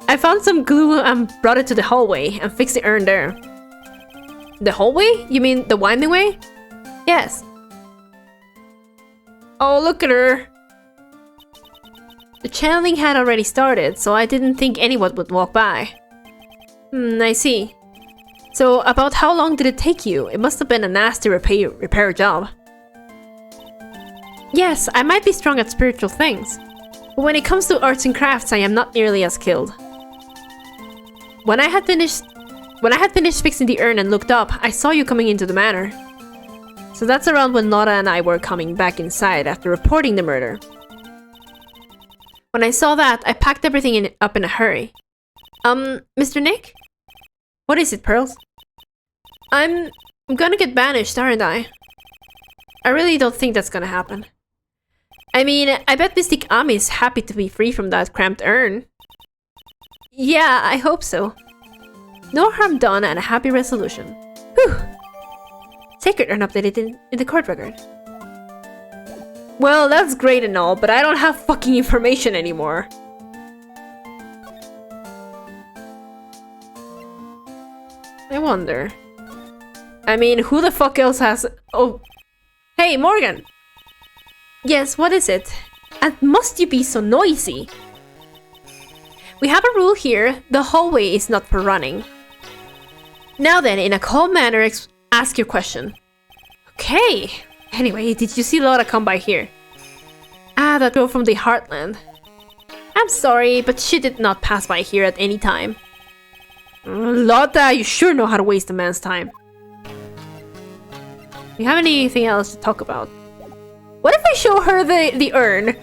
I found some glue and brought it to the hallway and fixed the urn there. The hallway? You mean the Winding Way? Yes. Oh, look at her. The channeling had already started, so I didn't think anyone would walk by. I see. So, about how long did it take you? It must have been a nasty repair job. Yes, I might be strong at spiritual things. But when it comes to arts and crafts, I am not nearly as skilled. When I had finished fixing the urn and looked up, I saw you coming into the manor. So that's around when Lotta and I were coming back inside after reporting the murder. When I saw that, I packed everything up in a hurry. Mr. Nick? What is it, Pearls? I'm gonna get banished, aren't I? I really don't think that's gonna happen. I mean, I bet Mystic Ami is happy to be free from that cramped urn. Yeah, I hope so. No harm done and a happy resolution. Whew! Sacred urn updated in the court record. Well, that's great and all, but I don't have fucking information anymore. I wonder. I mean, who the fuck else has... Oh... Hey, Morgan! Yes, what is it? And must you be so noisy? We have a rule here. The hallway is not for running. Now then, in a calm manner, ask your question. Okay. Anyway, did you see Lotta come by here? Ah, that girl from the Heartland. I'm sorry, but she did not pass by here at any time. Lotta, you sure know how to waste a man's time. Do you have anything else to talk about? What if I show her the urn?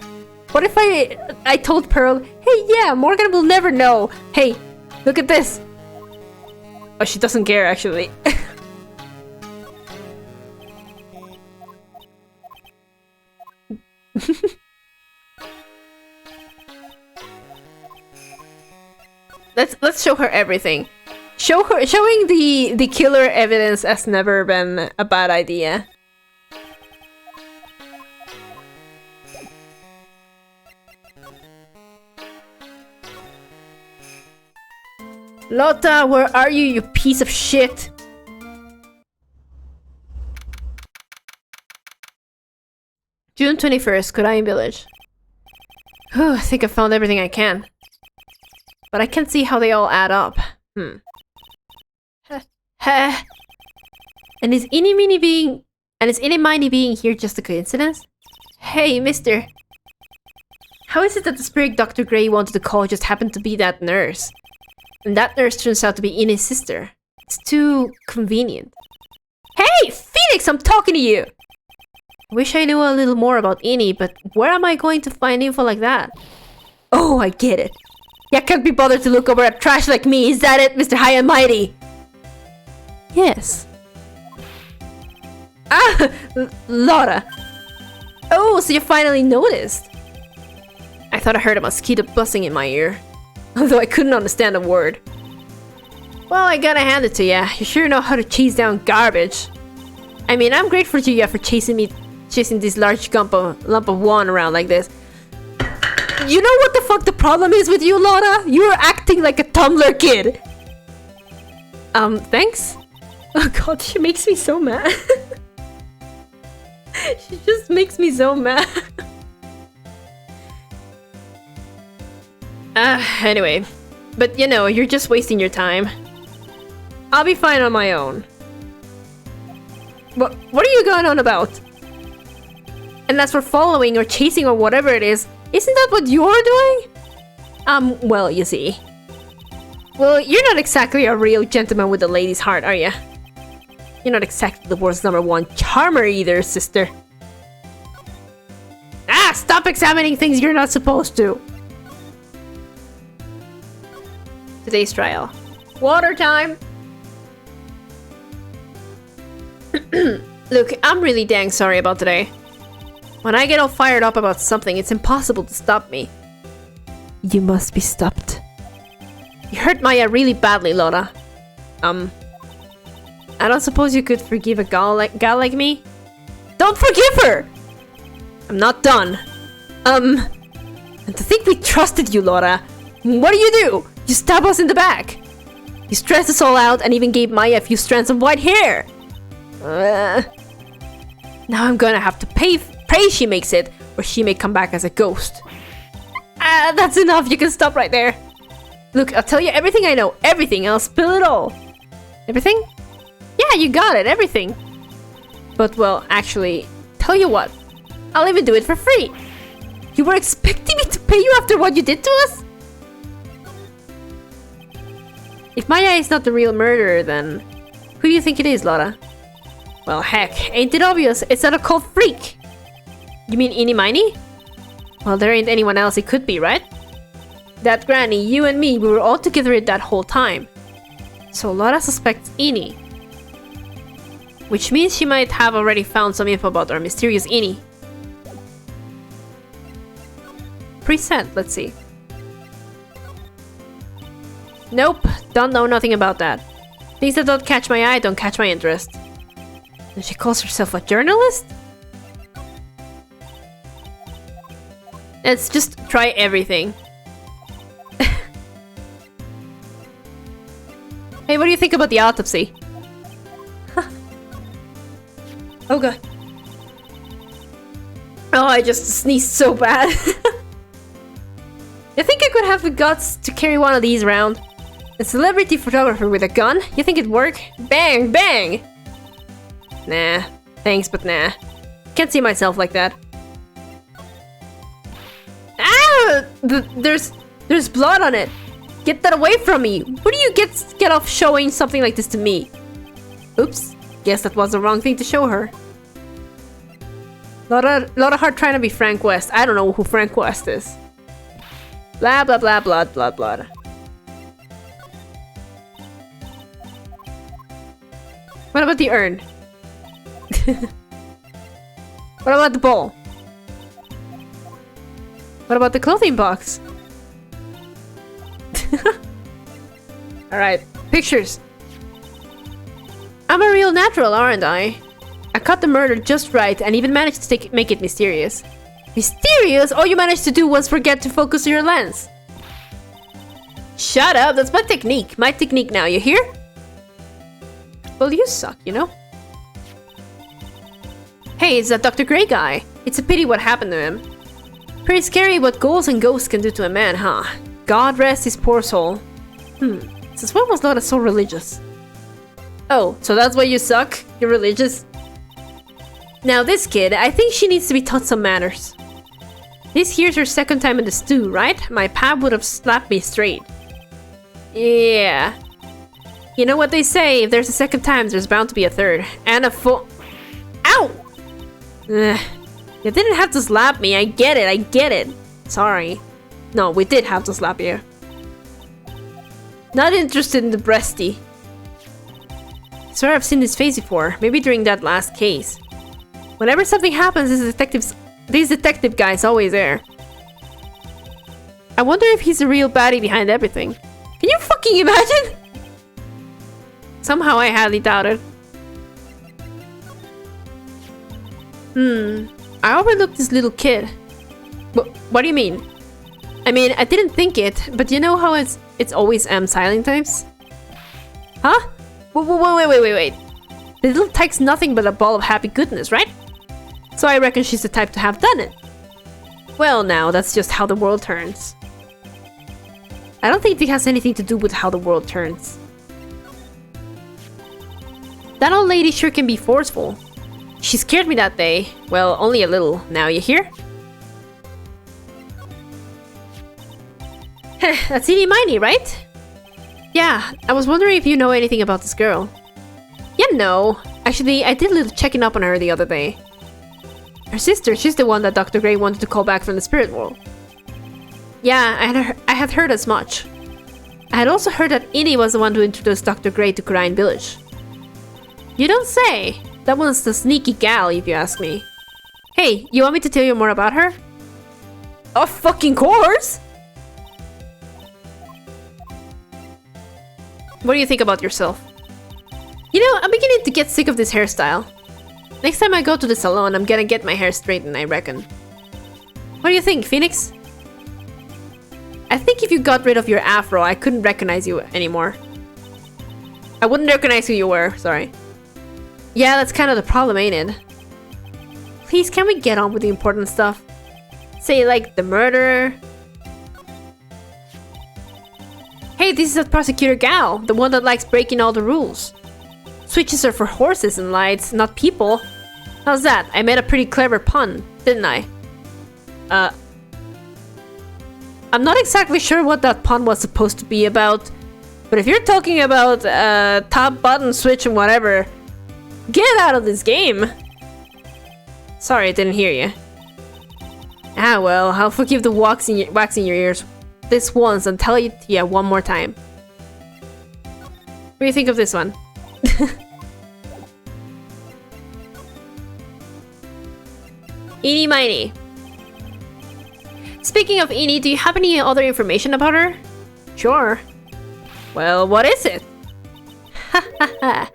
What if I told Pearl, hey, yeah, Morgan will never know. Hey, look at this. Oh, she doesn't care, actually. Let's show her everything. Showing the killer evidence has never been a bad idea. Lotta, where are you, you piece of shit? June 21st, Kurain village. I think I found everything I can. But I can't see how they all add up. And is Miney being here just a coincidence? Hey, mister. How is it that the spirit Dr. Gray wanted to call just happened to be that nurse? And that nurse turns out to be Innie's sister. It's too convenient. Hey, Phoenix, I'm talking to you! Wish I knew a little more about Innie, but where am I going to find info like that? Oh, I get it. You can't be bothered to look over at trash like me, is that it, Mr. High and Mighty? Yes. Ah, Lotta. Oh, so you finally noticed. I thought I heard a mosquito buzzing in my ear, although I couldn't understand a word. Well, I gotta hand it to ya. You sure know how to chase down garbage. I mean, I'm grateful to you for chasing this large lump of one around like this. You know what the fuck the problem is with you, Lotta? You're acting like a Tumblr kid. Thanks? Oh god, she makes me so mad. She just makes me so mad. Anyway. But you know, you're just wasting your time. I'll be fine on my own. What are you going on about? And as for following or chasing or whatever it is, isn't that what you're doing? Well, you see. Well, you're not exactly a real gentleman with a lady's heart, are you? You're not exactly the world's #1 charmer either, sister. Ah, stop examining things you're not supposed to. Today's trial. Water time! Look, I'm really dang sorry about today. When I get all fired up about something, it's impossible to stop me. You must be stopped. You hurt Maya really badly, Lotta. I don't suppose you could forgive a gal like me? Don't forgive her! I'm not done. And to think we trusted you, Lotta. What do? You stab us in the back. You stressed us all out and even gave Maya a few strands of white hair. Now I'm gonna have to pray she makes it, or she may come back as a ghost. That's enough, you can stop right there. Look, I'll tell you everything I know, everything, I'll spill it all. Everything? Yeah, you got it, everything. But well, actually, tell you what, I'll even do it for free. You were expecting me to pay you after what you did to us? If Maya is not the real murderer, then who do you think it is, Lotta? Well, heck, ain't it obvious? It's that occult freak. You mean Miney? Well, there ain't anyone else it could be, right? That granny, you and me, we were all together that whole time. So Lotta suspects Innie. Which means she might have already found some info about our mysterious Innie. Present, let's see. Nope, don't know nothing about that. Things that don't catch my eye don't catch my interest. And she calls herself a journalist? Let's just try everything. Hey, what do you think about the autopsy? Oh god. Oh, I just sneezed so bad. You think I could have the guts to carry one of these around? A celebrity photographer with a gun? You think it'd work? Bang, bang! Nah, thanks, but nah. Can't see myself like that. Ah! There's blood on it! Get that away from me! What do you get off showing something like this to me? Oops, guess that was the wrong thing to show her. Lotta Heart trying to be Frank West. I don't know who Frank West is. Blah, blah, blah, blah, blah, blah. What about the urn? What about the bowl? What about the clothing box? Alright, pictures. I'm a real natural, aren't I? I caught the murder just right and even managed to make it mysterious. Mysterious? All you managed to do was forget to focus your lens. Shut up, that's my technique. My technique now, you hear? Well, you suck, you know? Hey, it's that Dr. Grey guy. It's a pity what happened to him. Pretty scary what ghouls and ghosts can do to a man, huh? God rest his poor soul. Since when was Lotta so religious? Oh, so that's why you suck? You're religious? Now this kid, I think she needs to be taught some manners. This here's her second time in the stew, right? My pap would have slapped me straight. Yeah. You know what they say, if there's a second time, there's bound to be a third. And a full... Ow! Ugh. You didn't have to slap me, I get it. Sorry. No, we did have to slap you. Not interested in the breasty. I swear I've seen this face before, maybe during that last case. Whenever something happens, these detective guy's always there. I wonder if he's the real baddie behind everything. Can you fucking imagine? Somehow I highly doubt it. I overlooked this little kid. What do you mean? I mean, I didn't think it, but you know how it's always silent types? Huh? Wait. The little tyke's nothing but a ball of happy goodness, right? So I reckon she's the type to have done it. Well now, that's just how the world turns. I don't think it has anything to do with how the world turns. That old lady sure can be forceful. She scared me that day. Well, only a little. Now you hear? That's Miney, right? Yeah, I was wondering if you know anything about this girl. Yeah, no. Actually, I did a little checking up on her the other day. Her sister, she's the one that Dr. Grey wanted to call back from the spirit world. Yeah, I had heard as much. I had also heard that Innie was the one to introduce Dr. Grey to Kurain village. You don't say. That one's the sneaky gal, if you ask me. Hey, you want me to tell you more about her? Of fucking course! What do you think about yourself? You know, I'm beginning to get sick of this hairstyle. Next time I go to the salon, I'm gonna get my hair straightened, I reckon. What do you think, Phoenix? I think if you got rid of your afro, I couldn't recognize you anymore. I wouldn't recognize who you were, sorry. Yeah, that's kind of the problem, ain't it? Please, can we get on with the important stuff? Say, like, the murderer? Hey, this is that prosecutor gal, the one that likes breaking all the rules. Switches her for horses and lights, not people. How's that? I made a pretty clever pun, didn't I? I'm not exactly sure what that pun was supposed to be about, but if you're talking about top button switch and whatever, get out of this game! Sorry, I didn't hear you. Ah well, I'll forgive the wax in your ears this once and tell it to you one more time. What do you think of this one? Eeny Miney. Speaking of Innie, do you have any other information about her? Sure. Well, what is it? Ha ha ha.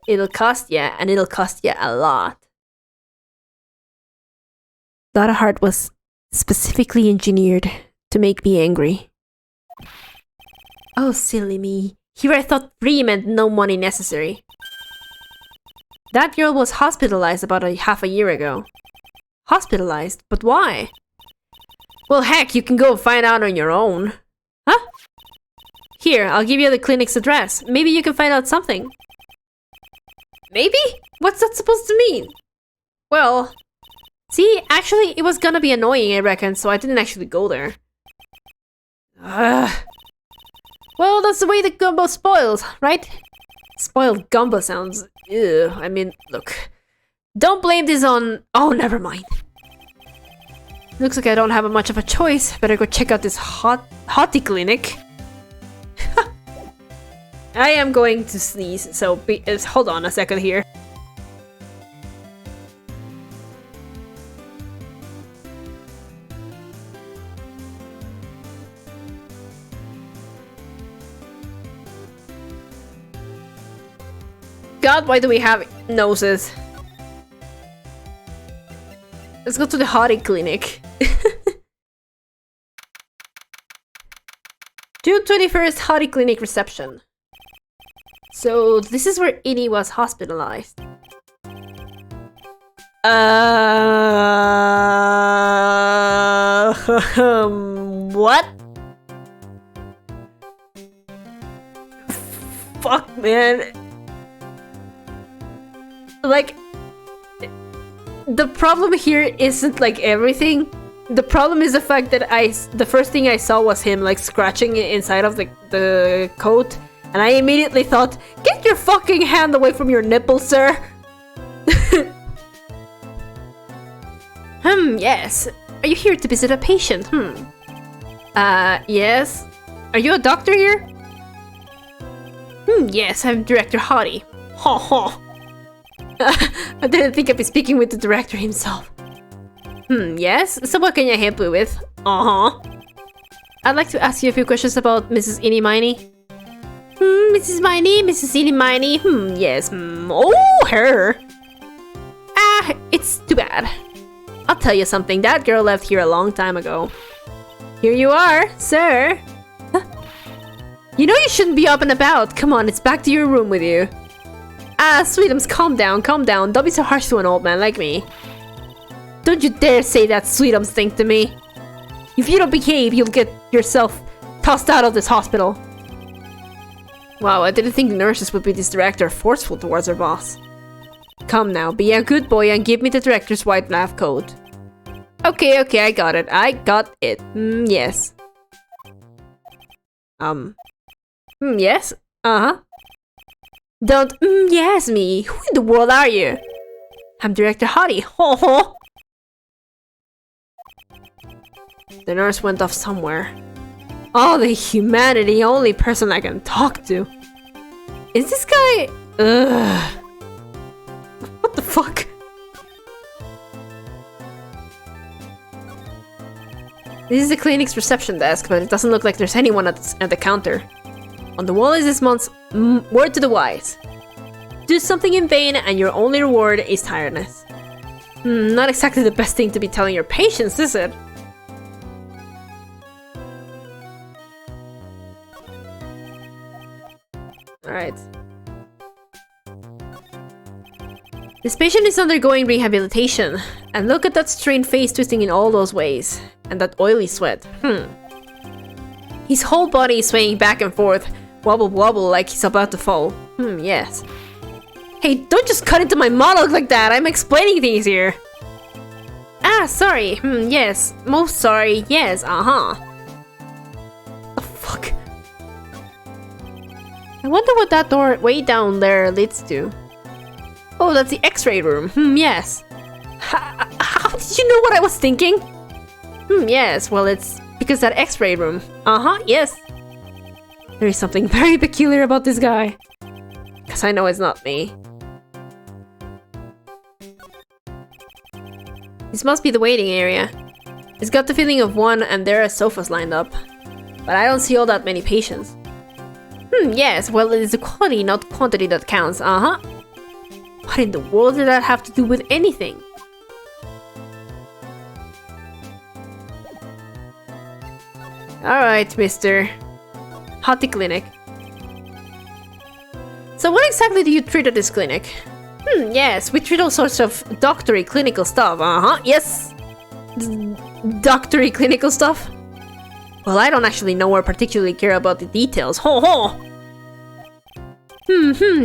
It'll cost ya, and it'll cost ya a lot. Lotta Heart was specifically engineered to make me angry. Oh, silly me. Here I thought free meant no money necessary. That girl was hospitalized about half a year ago. Hospitalized? But why? Well, heck, you can go find out on your own. Huh? Here, I'll give you the clinic's address. Maybe you can find out something. Maybe? What's that supposed to mean? Well... See, actually, it was gonna be annoying, I reckon, so I didn't actually go there. Ugh. Well, that's the way the gumbo spoils, right? Spoiled gumbo sounds... Ew. I mean, look... Don't blame this on... Oh, never mind. Looks like I don't have much of a choice. Better go check out this Hotti Clinic. I am going to sneeze, so hold on a second here. God, why do we have noses? Let's go to the Hotti Clinic. June 21st, Hotti Clinic reception. So, this is where Innie was hospitalized. What? Fuck, man. Like, the problem here isn't like everything. The problem is the fact that the first thing I saw was him like scratching inside of the coat, and I immediately thought, get your fucking hand away from your nipple, sir. Yes. Are you here to visit a patient? Yes. Are you a doctor here? Yes, I'm Director Hotti. Ha ha. I didn't think I'd be speaking with the director himself. Yes? So what can I help you with? I'd like to ask you a few questions about Mrs. Innie Miney. Mrs. Miney? Mrs. Innie Miney? Yes. Oh, her. It's too bad. I'll tell you something. That girl left here a long time ago. Here you are, sir. You know you shouldn't be up and about. Come on, it's back to your room with you. Sweetums, calm down, calm down. Don't be so harsh to an old man like me. Don't you dare say that Sweetums thing to me. If you don't behave, you'll get yourself tossed out of this hospital. Wow, I didn't think nurses would be this direct or forceful towards their boss. Come now, be a good boy and give me the director's white lab coat. Okay, I got it. I got it. Yes. Yes? Don't yes me. Who in the world are you? I'm Director Hotti. Ho ho. The nurse went off somewhere. Oh, the humanity, only person I can talk to. Is this guy? Ugh. What the fuck? This is the clinic's reception desk, but it doesn't look like there's anyone at the counter. On the wall is this month's word to the wise. Do something in vain and your only reward is tiredness. Not exactly the best thing to be telling your patients, is it? Alright. This patient is undergoing rehabilitation. And look at that strained face twisting in all those ways. And that oily sweat. His whole body is swaying back and forth. Wobble wobble like he's about to fall. Yes. Hey, don't just cut into my monologue like that. I'm explaining things here. Sorry. Yes. Most sorry. Yes. The fuck? I wonder what that door way down there leads to. Oh, that's the X-ray room. Yes. How did you know what I was thinking? Yes. Well, it's because that X-ray room. Yes. There is something very peculiar about this guy. Because I know it's not me. This must be the waiting area. It's got the feeling of one and there are sofas lined up. But I don't see all that many patients. Yes, well it is the quality, not quantity that counts, What in the world did that have to do with anything? Alright, Mr. Hotti Clinic. So what exactly do you treat at this clinic? Yes, we treat all sorts of doctory clinical stuff, yes. Doctory clinical stuff? Well, I don't actually know or particularly care about the details,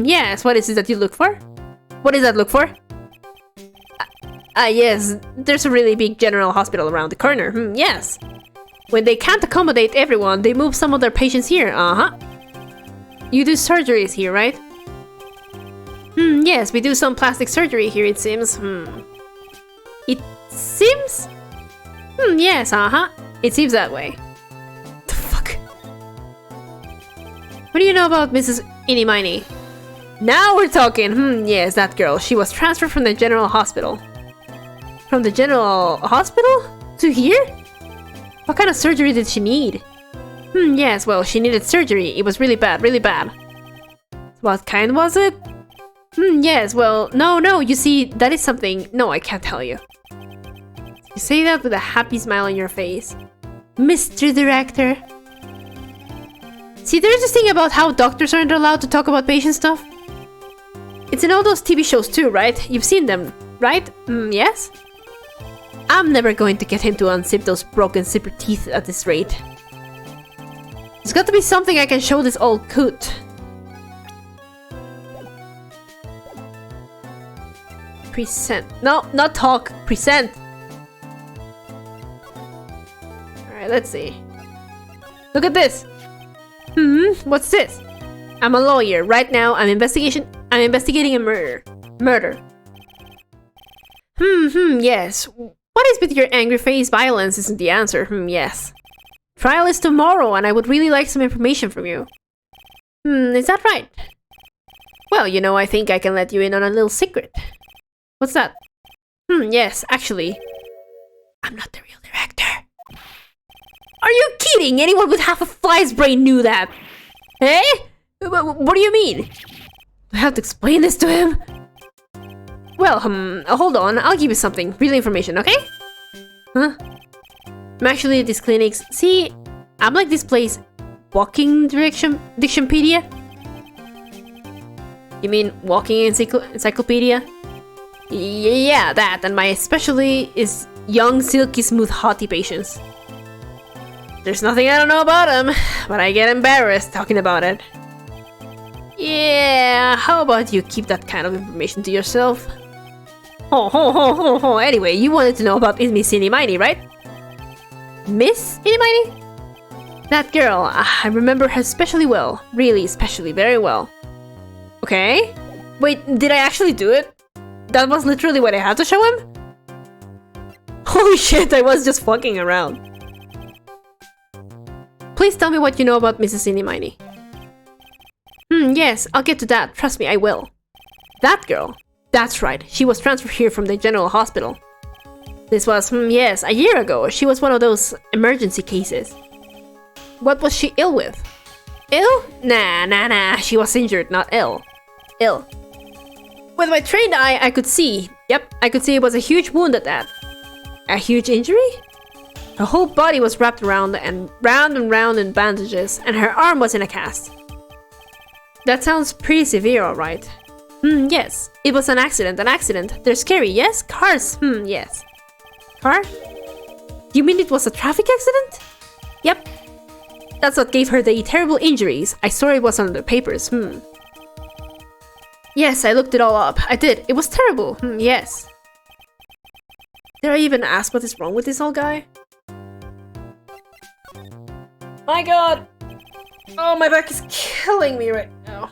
yes, what is it that you look for? What does that look for? Yes, there's a really big general hospital around the corner, yes. When they can't accommodate everyone, they move some of their patients here, You do surgeries here, right? Yes, we do some plastic surgery here, it seems. It seems? Yes, It seems that way. The fuck? What do you know about Mrs. Miney? Now we're talking! Yes, that girl. She was transferred from the general hospital. From the general hospital? To here? What kind of surgery did she need? Yes, well, she needed surgery. It was really bad, really bad. What kind was it? Yes, well, no, you see, that is something... No, I can't tell you. You say that with a happy smile on your face. Mr. Director. See, there's this thing about how doctors aren't allowed to talk about patient stuff. It's in all those TV shows too, right? You've seen them, right? Yes? I'm never going to get him to unzip those broken zipper teeth at this rate. There's got to be something I can show this old coot. Present. No, not talk. Present. Alright, let's see. Look at this. What's this? I'm a lawyer. Right now, I'm investigating a murder. Yes. What is with your angry face? Violence isn't the answer. Yes. Trial is tomorrow, and I would really like some information from you. Is that right? Well, you know, I think I can let you in on a little secret. What's that? Yes, actually. I'm not the real director. Are you kidding? Anyone with half a fly's brain knew that. Eh? What do you mean? Do I have to explain this to him? Well, hold on. I'll give you something. Real information, okay? Huh? I'm actually at this clinic. See, I'm like this place. Walking Dictionpedia? You mean walking encyclopedia? Yeah, that. And my specialty is young, silky smooth Hotti patients. There's nothing I don't know about them, but I get embarrassed talking about it. Yeah, how about you keep that kind of information to yourself? Anyway, you wanted to know about Miss Miney, right? Miss Miney? That girl, I remember her especially well. Really, especially, very well. Okay? Wait, did I actually do it? That was literally what I had to show him? Holy shit, I was just fucking around. Please tell me what you know about Mrs. Miney. Yes, I'll get to that. Trust me, I will. That girl. That's right. She was transferred here from the general hospital. This was, yes, a year ago. She was one of those emergency cases. What was she ill with? Ill? Nah. She was injured, not ill. Ill. With my trained eye, I could see. Yep, I could see it was a huge wound at that. A huge injury? Her whole body was wrapped around and round in bandages, and her arm was in a cast. That sounds pretty severe, alright. Yes. It was an accident. They're scary, yes? Cars, yes. Car? You mean it was a traffic accident? Yep. That's what gave her the terrible injuries. I saw it was on the papers, Yes, I looked it all up. I did. It was terrible, yes. Did I even ask what is wrong with this old guy? My god! Oh, my back is killing me right now.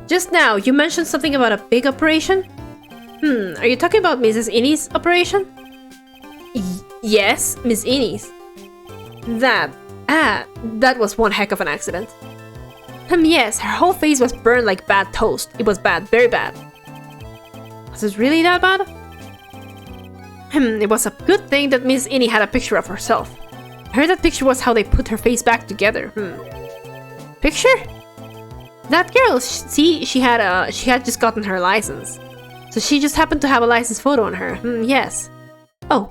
Just now, you mentioned something about a big operation? Are you talking about Mrs. Innie's operation? Yes, Miss Innie's. That was one heck of an accident. Yes, her whole face was burned like bad toast. It was bad, very bad. Was it really that bad? It was a good thing that Miss Innie had a picture of herself. I heard that picture was how they put her face back together. Picture? That girl, see, she had just gotten her license. So she just happened to have a license photo on her. Yes. Oh.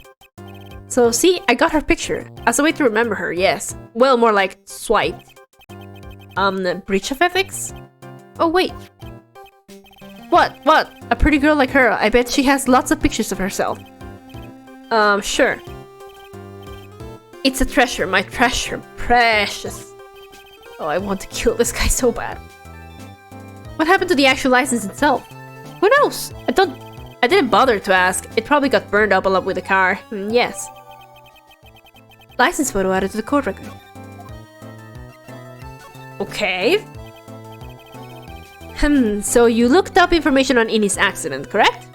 So see, I got her picture. As a way to remember her, yes. Well, more like swipe. Breach of ethics? Oh, wait. What? A pretty girl like her, I bet she has lots of pictures of herself. Sure. It's a treasure, my treasure. Precious. Oh, I want to kill this guy so bad. What happened to the actual license itself? Who knows? I didn't bother to ask. It probably got burned up a lot with the car. Yes. License photo added to the court record. Okay. So you looked up information on Innie's accident, correct?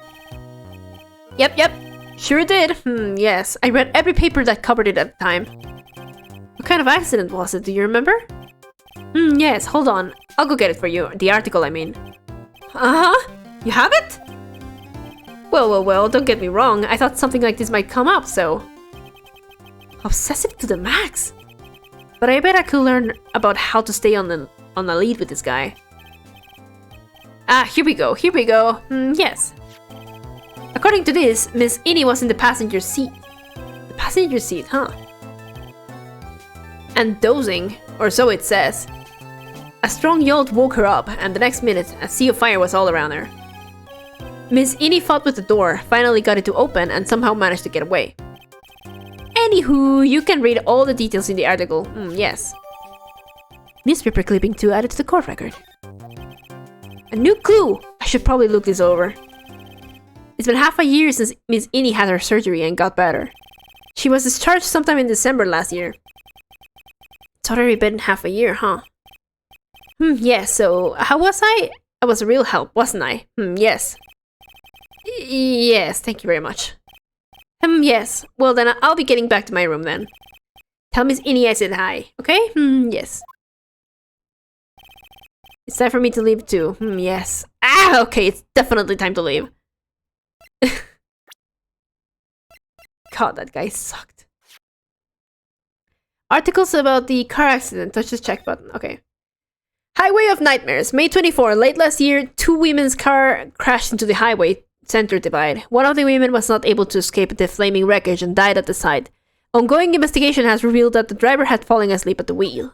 Yep. Sure did. Yes. I read every paper that covered it at the time. What kind of accident was it? Do you remember? Yes. Hold on. I'll go get it for you. The article, I mean. Uh-huh. You have it? Well, don't get me wrong. I thought something like this might come up, so... Obsessive to the max. But I bet I could learn about how to stay on the lead with this guy. Ah, here we go. Yes. According to this, Miss Innie was in the passenger seat. The passenger seat, huh? And dozing, or so it says. A strong jolt woke her up, and the next minute, a sea of fire was all around her. Miss Innie fought with the door, finally got it to open, and somehow managed to get away. Anywho, you can read all the details in the article. Yes. Newspaper clipping 2 added to the court record. A new clue! I should probably look this over. It's been half a year since Miss Innie had her surgery and got better. She was discharged sometime in December last year. It's already been half a year, huh? Yes, so how was I? I was a real help, wasn't I? Yes. Yes, thank you very much. Yes. Well, then I'll be getting back to my room then. Tell Miss Innie I said hi, okay? Yes. It's time for me to leave too. Yes. Ah, okay, it's definitely time to leave. God, that guy sucked. Articles about the car accident. Touch this check button. Okay. Highway of Nightmares. May 24. Late last year, 2 women's car crashed into the highway center divide. One of the women was not able to escape the flaming wreckage and died at the site. Ongoing investigation has revealed that the driver had fallen asleep at the wheel.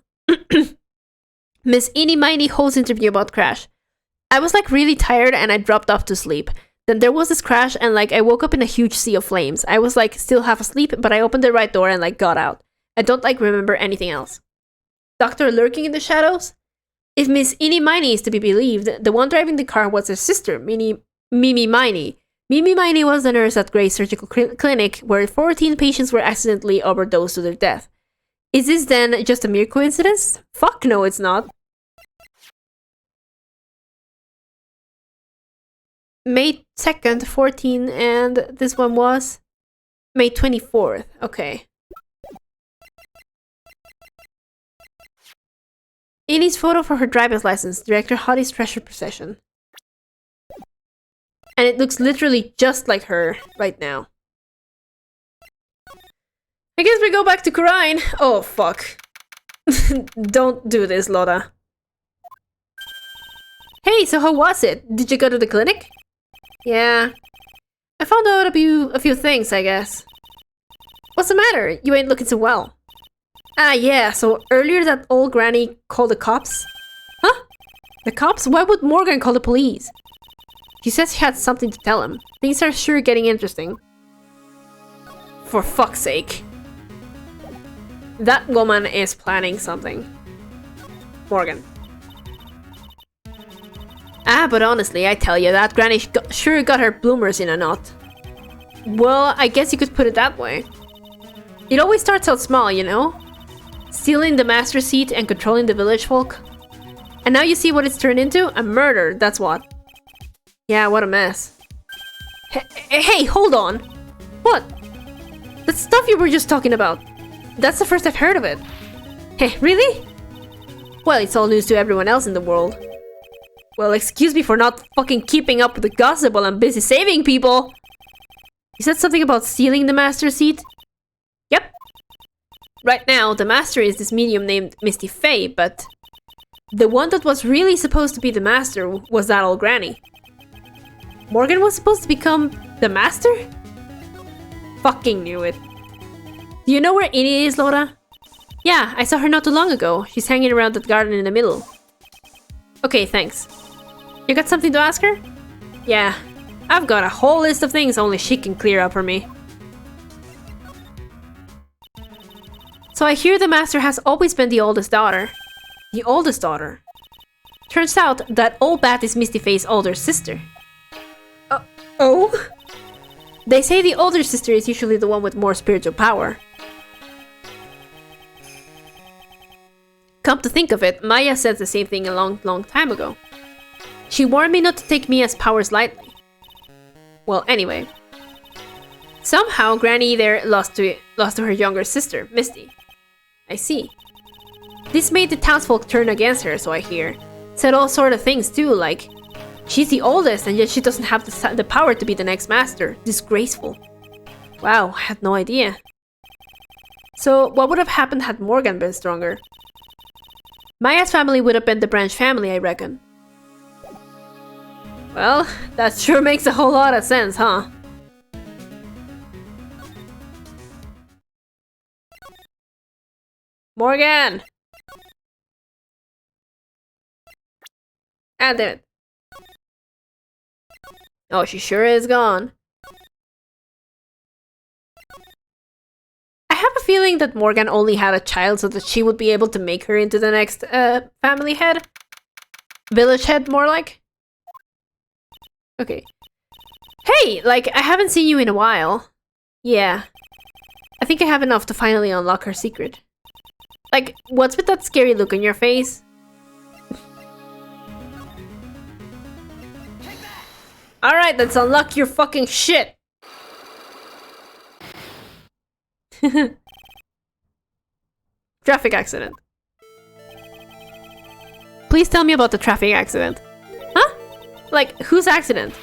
Miss Innie Miney holds interview about crash. I was like really tired and I dropped off to sleep. Then there was this crash and like I woke up in a huge sea of flames. I was like still half asleep, but I opened the right door and like got out. I don't like remember anything else. Doctor lurking in the shadows? If Miss Innie Miney is to be believed, the one driving the car was her sister, Mimi Miney. Mimi Miney was the nurse at Gray's Surgical Clinic, where 14 patients were accidentally overdosed to their death. Is this then just a mere coincidence? Fuck no, it's not. May 2nd, 14, and this one was May 24th. Okay. Innie's photo for her driver's license, Director Hotti's treasure possession. And it looks literally just like her right now. I guess we go back to Kurain. Oh, fuck. Don't do this, Lotta. Hey, so how was it? Did you go to the clinic? Yeah. I found out a few things, I guess. What's the matter? You ain't looking so well. Ah, yeah, so earlier that old granny called the cops? Huh? The cops? Why would Morgan call the police? She says she had something to tell him. Things are sure getting interesting. For fuck's sake. That woman is planning something. Morgan. Ah, but honestly, I tell you, that granny sure got her bloomers in a knot. Well, I guess you could put it that way. It always starts out small, you know? Stealing the master seat and controlling the village folk. And now you see what it's turned into? A murder, that's what. Yeah, what a mess. Hey, hold on! What? That stuff you were just talking about. That's the first I've heard of it. Hey, really? Well, it's all news to everyone else in the world. Well, excuse me for not fucking keeping up with the gossip while I'm busy saving people! You said something about stealing the master seat? Yep. Right now, the master is this medium named Misty Faye, but... the one that was really supposed to be the master was that old granny. Morgan was supposed to become the master? Fucking knew it. Do you know where Innie is, Lotta? Yeah, I saw her not too long ago. She's hanging around that garden in the middle. Okay, thanks. You got something to ask her? Yeah, I've got a whole list of things only she can clear up for me. So I hear the master has always been the oldest daughter. The oldest daughter? Turns out that old bat is Misty Faye's older sister. Oh? They say the older sister is usually the one with more spiritual power. Come to think of it, Maya said the same thing a long time ago. She warned me not to take Mia's powers lightly. Well, anyway. Somehow, Granny there lost to her younger sister, Misty. I see. This made the townsfolk turn against her, so I hear. Said all sort of things too, like she's the oldest and yet she doesn't have the power to be the next master. Disgraceful. Wow, I had no idea. So, what would have happened had Morgan been stronger? Maya's family would have been the branch family, I reckon. Well, that sure makes a whole lot of sense, huh? Morgan! Ah, damn it. Oh, she sure is gone. I have a feeling that Morgan only had a child so that she would be able to make her into the next family head. Village head, more like. Okay. Hey, like, I haven't seen you in a while. Yeah. I think I have enough to finally unlock her secret. Like, what's with that scary look on your face? Alright, let's unlock your fucking shit! Traffic accident. Please tell me about the traffic accident. Huh? Like, whose accident?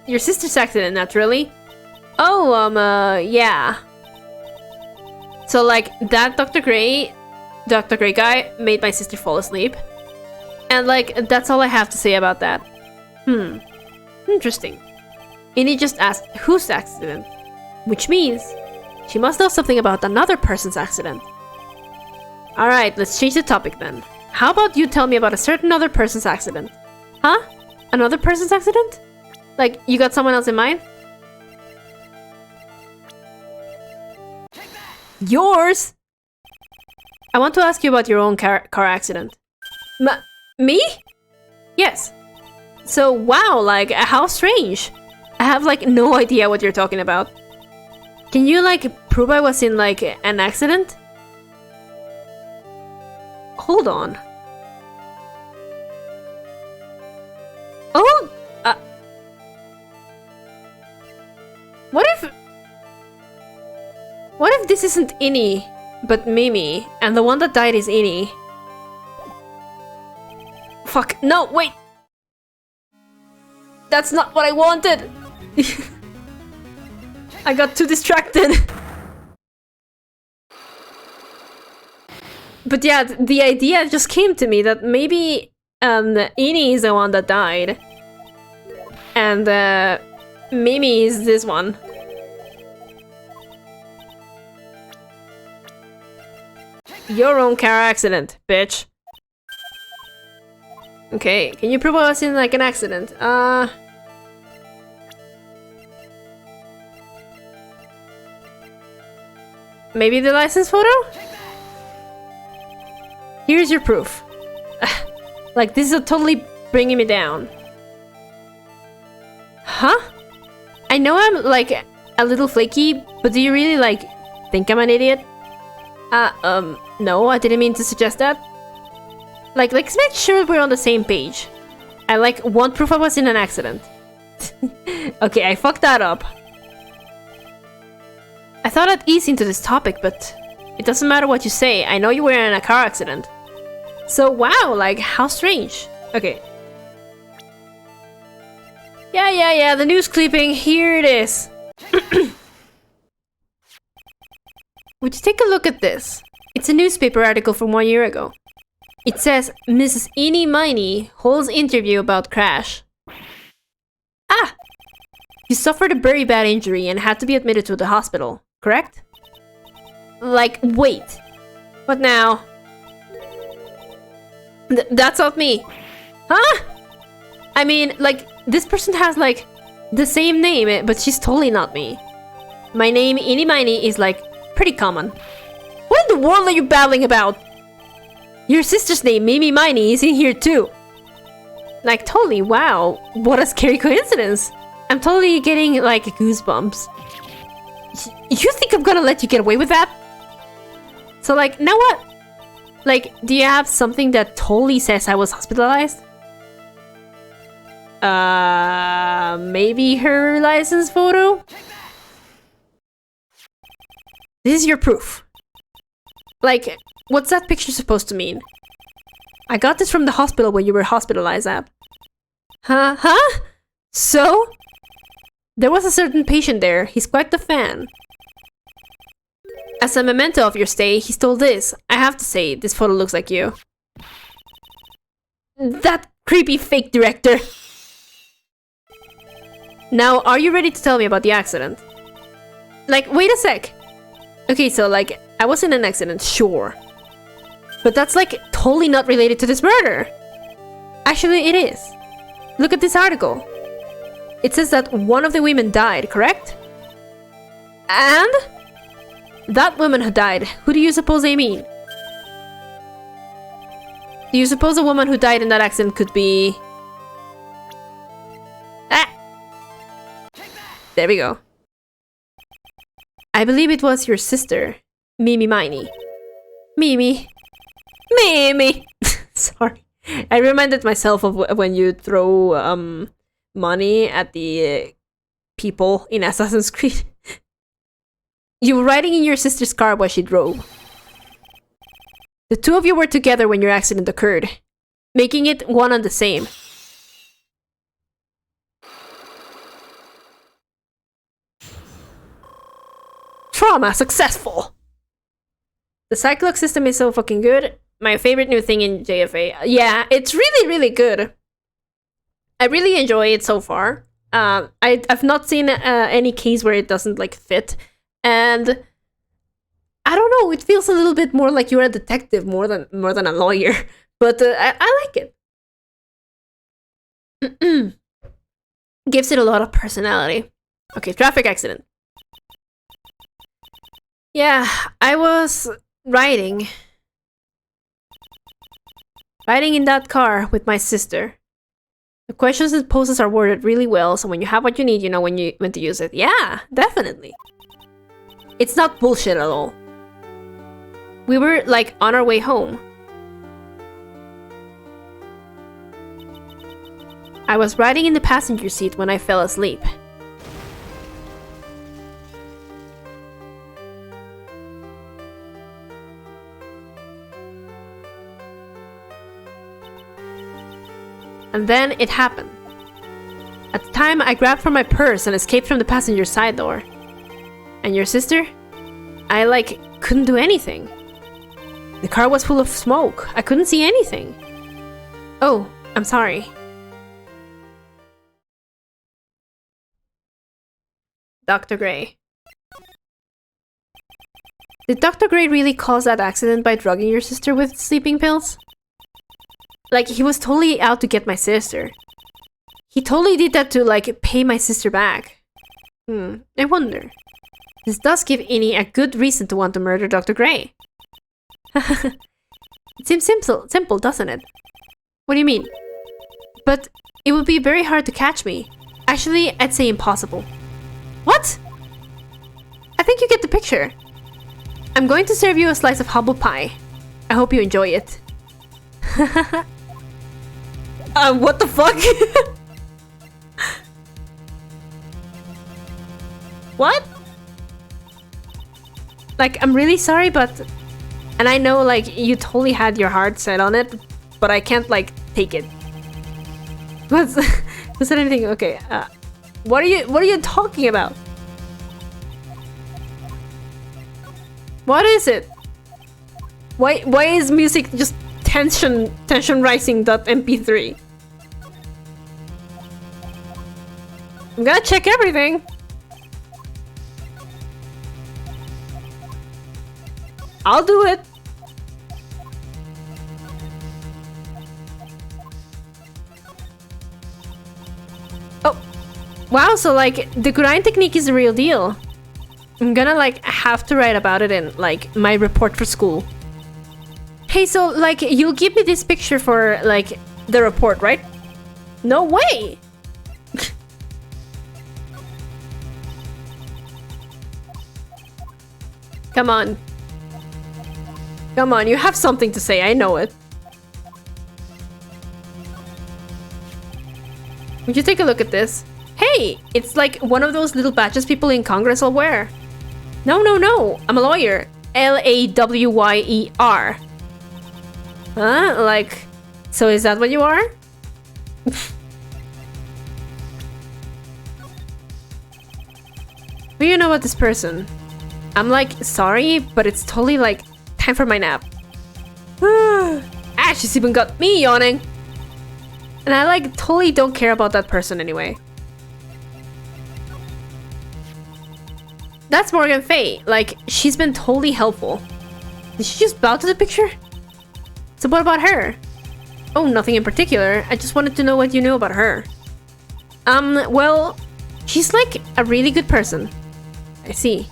Your sister's accident, naturally. Oh, yeah. So, like, that Dr. Gray guy made my sister fall asleep. And, like, that's all I have to say about that. Interesting. Innie just asked whose accident, which means she must know something about another person's accident. Alright, let's change the topic then. How about you tell me about a certain other person's accident? Huh? Another person's accident? Like, you got someone else in mind? Yours? I want to ask you about your own car accident. Me? Yes. So, wow, like, how strange. I have, like, no idea what you're talking about. Can you, like, prove I was in, like, an accident? Hold on. Oh! What if this isn't Innie, but Mimi, and the one that died is Innie? Fuck, no, wait! That's not what I wanted! I got too distracted. But yeah, the idea just came to me that maybe Innie is the one that died. And Mimi is this one. Your own car accident, bitch. Okay, can you prove I was in like an accident? Maybe the license photo? Here's your proof. Like, this is totally bringing me down. Huh? I know I'm, like, a little flaky, but do you really, like, think I'm an idiot? No, I didn't mean to suggest that. Like, let's make sure we're on the same page. I, like, want proof I was in an accident. Okay, I fucked that up. I thought I'd ease into this topic, but it doesn't matter what you say. I know you were in a car accident. So, wow, like, how strange. Okay. Yeah, the news clipping. Here it is. Would you take a look at this? It's a newspaper article from 1 year ago. It says, Mrs. Innie Miney holds interview about crash. Ah! You suffered a very bad injury and had to be admitted to the hospital, correct? Like, wait. What now? That's not me. Huh? I mean, like, this person has, like, the same name, but she's totally not me. My name, Innie Miney, is, like, pretty common. What in the world are you babbling about? Your sister's name, Mimi Miney, is in here too. Like, totally, wow. What a scary coincidence. I'm totally getting, like, goosebumps. You think I'm gonna let you get away with that? So, like, now what? Like, do you have something that totally says I was hospitalized? Maybe her license photo? This is your proof. Like, what's that picture supposed to mean? I got this from the hospital when you were hospitalized, Ab. Huh? So? There was a certain patient there. He's quite the fan. As a memento of your stay, he stole this. I have to say, this photo looks like you. That creepy fake director. Now, are you ready to tell me about the accident? Like, wait a sec. Okay, so like, I was in an accident, sure. But that's like totally not related to this murder. Actually, it is. Look at this article. It says that one of the women died, correct? And? That woman who died, who do you suppose they mean? Do you suppose a woman who died in that accident could be... Ah! There we go. I believe it was your sister, Miney. Mimi. Sorry. I reminded myself of when you throw money at the people in Assassin's Creed. You were riding in your sister's car while she drove. The two of you were together when your accident occurred, making it one and the same. Trauma successful! The Psyche-Locks system is so fucking good. My favorite new thing in JFA. Yeah, it's really, really good. I really enjoy it so far. I've not seen any case where it doesn't like fit. And I don't know, it feels a little bit more like you're a detective more than a lawyer. But I like it. Gives it a lot of personality. Okay, traffic accident. Yeah, I was riding in that car with my sister. The questions it poses are worded really well, so when you have what you need, you know when to use it. Yeah, definitely. It's not bullshit at all. We were like on our way home. I was riding in the passenger seat when I fell asleep. And then it happened. At the time, I grabbed for my purse and escaped from the passenger side door. And your sister? I like couldn't do anything. The car was full of smoke. I couldn't see anything. Oh, I'm sorry. Dr. Gray. Did Dr. Gray really cause that accident by drugging your sister with sleeping pills? Like, he was totally out to get my sister. He totally did that to, like, pay my sister back. I wonder. This does give Innie a good reason to want to murder Dr. Gray. It seems simple, doesn't it? What do you mean? But it would be very hard to catch me. Actually, I'd say impossible. What? I think you get the picture. I'm going to serve you a slice of humble pie. I hope you enjoy it. What the fuck? What? Like, I'm really sorry, but... And I know, like, you totally had your heart set on it, but I can't, like, take it. Was that anything? Okay, what are you talking about? What is it? Why is music just tension rising.mp3? I'm gonna check everything. I'll do it. Oh, wow, so like the Kurain technique is the real deal. I'm gonna like have to write about it in like my report for school. Hey, so like you'll give me this picture for like the report, right? No way. Come on. Come on, you have something to say, I know it. Would you take a look at this? Hey, it's like one of those little badges people in Congress will wear. No, no, no! I'm a lawyer. L-A-W-Y-E-R. Huh? Like, so is that what you are? What do you know about this person? I'm like, sorry, but it's totally like, time for my nap. Ah, she's even got me yawning. And I like totally don't care about that person anyway. That's Morgan Fay. Like, she's been totally helpful. Did she just bow to the picture? So what about her? Oh, nothing in particular. I just wanted to know what you knew about her. Well, she's like a really good person. I see.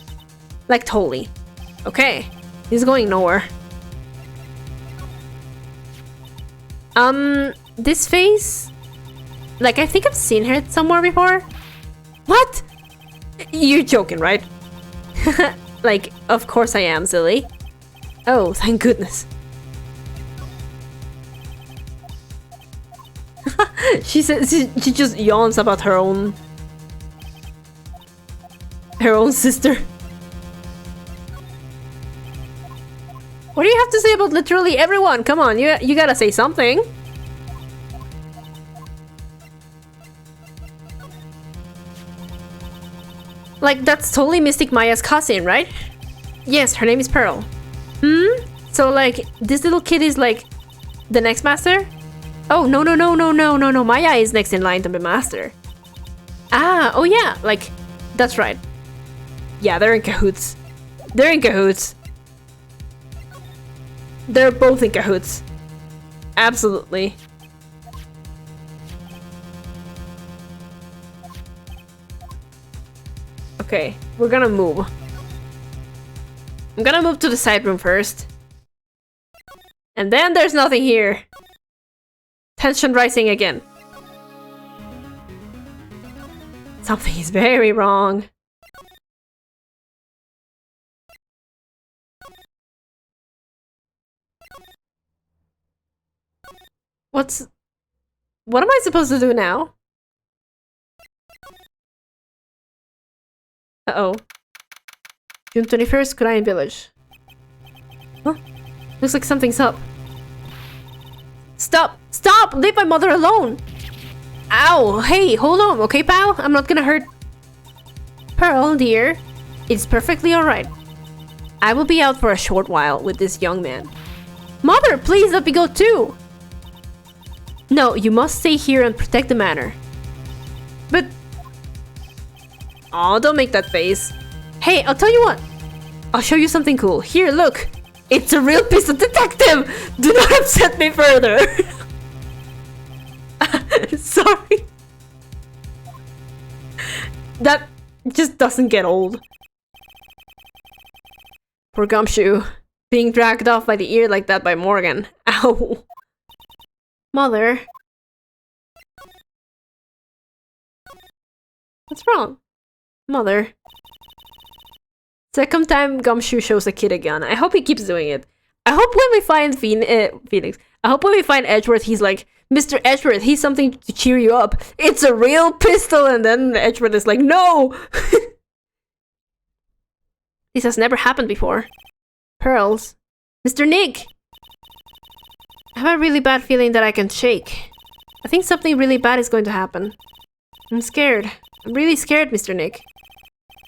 Like, totally. Okay. He's going nowhere. This face? Like, I think I've seen her somewhere before. What? You're joking, right? Like, of course I am, silly. Oh, thank goodness. She says she just yawns about her own sister. What do you have to say about literally everyone? Come on, you gotta say something. Like, that's totally Mystic Maya's cousin, right? Yes, her name is Pearl. So, like, this little kid is, like, the next master? Oh, no. Maya is next in line to be master. Ah, oh yeah, like, that's right. Yeah, they're in cahoots. They're in cahoots. They're both in cahoots. Absolutely. Okay, we're gonna move. I'm gonna move to the side room first. And then there's nothing here. Tension rising again. Something is very wrong. What am I supposed to do now? Uh-oh. June 21st, Kurain Village. Huh? Looks like something's up. Stop! Stop! Leave my mother alone! Ow! Hey, hold on, okay, pal? I'm not gonna hurt... Pearl, dear. It's perfectly alright. I will be out for a short while with this young man. Mother, please let me go too! No, you must stay here and protect the manor. But... Aw, don't make that face. Hey, I'll tell you what. I'll show you something cool. Here, look. It's a real piece of detective! Do not upset me further! Sorry. That just doesn't get old. Poor Gumshoe. Being dragged off by the ear like that by Morgan. Ow. Mother. What's wrong? Mother. Second time Gumshoe shows a kid a gun. I hope he keeps doing it. I hope when we find Phoenix, I hope when we find Edgeworth, he's like, Mr. Edgeworth, he's something to cheer you up. It's a real pistol, and then Edgeworth is like, no! This has never happened before. Pearls. Mr. Nick! I have a really bad feeling that I can shake. I think something really bad is going to happen. I'm scared. I'm really scared, Mr. Nick.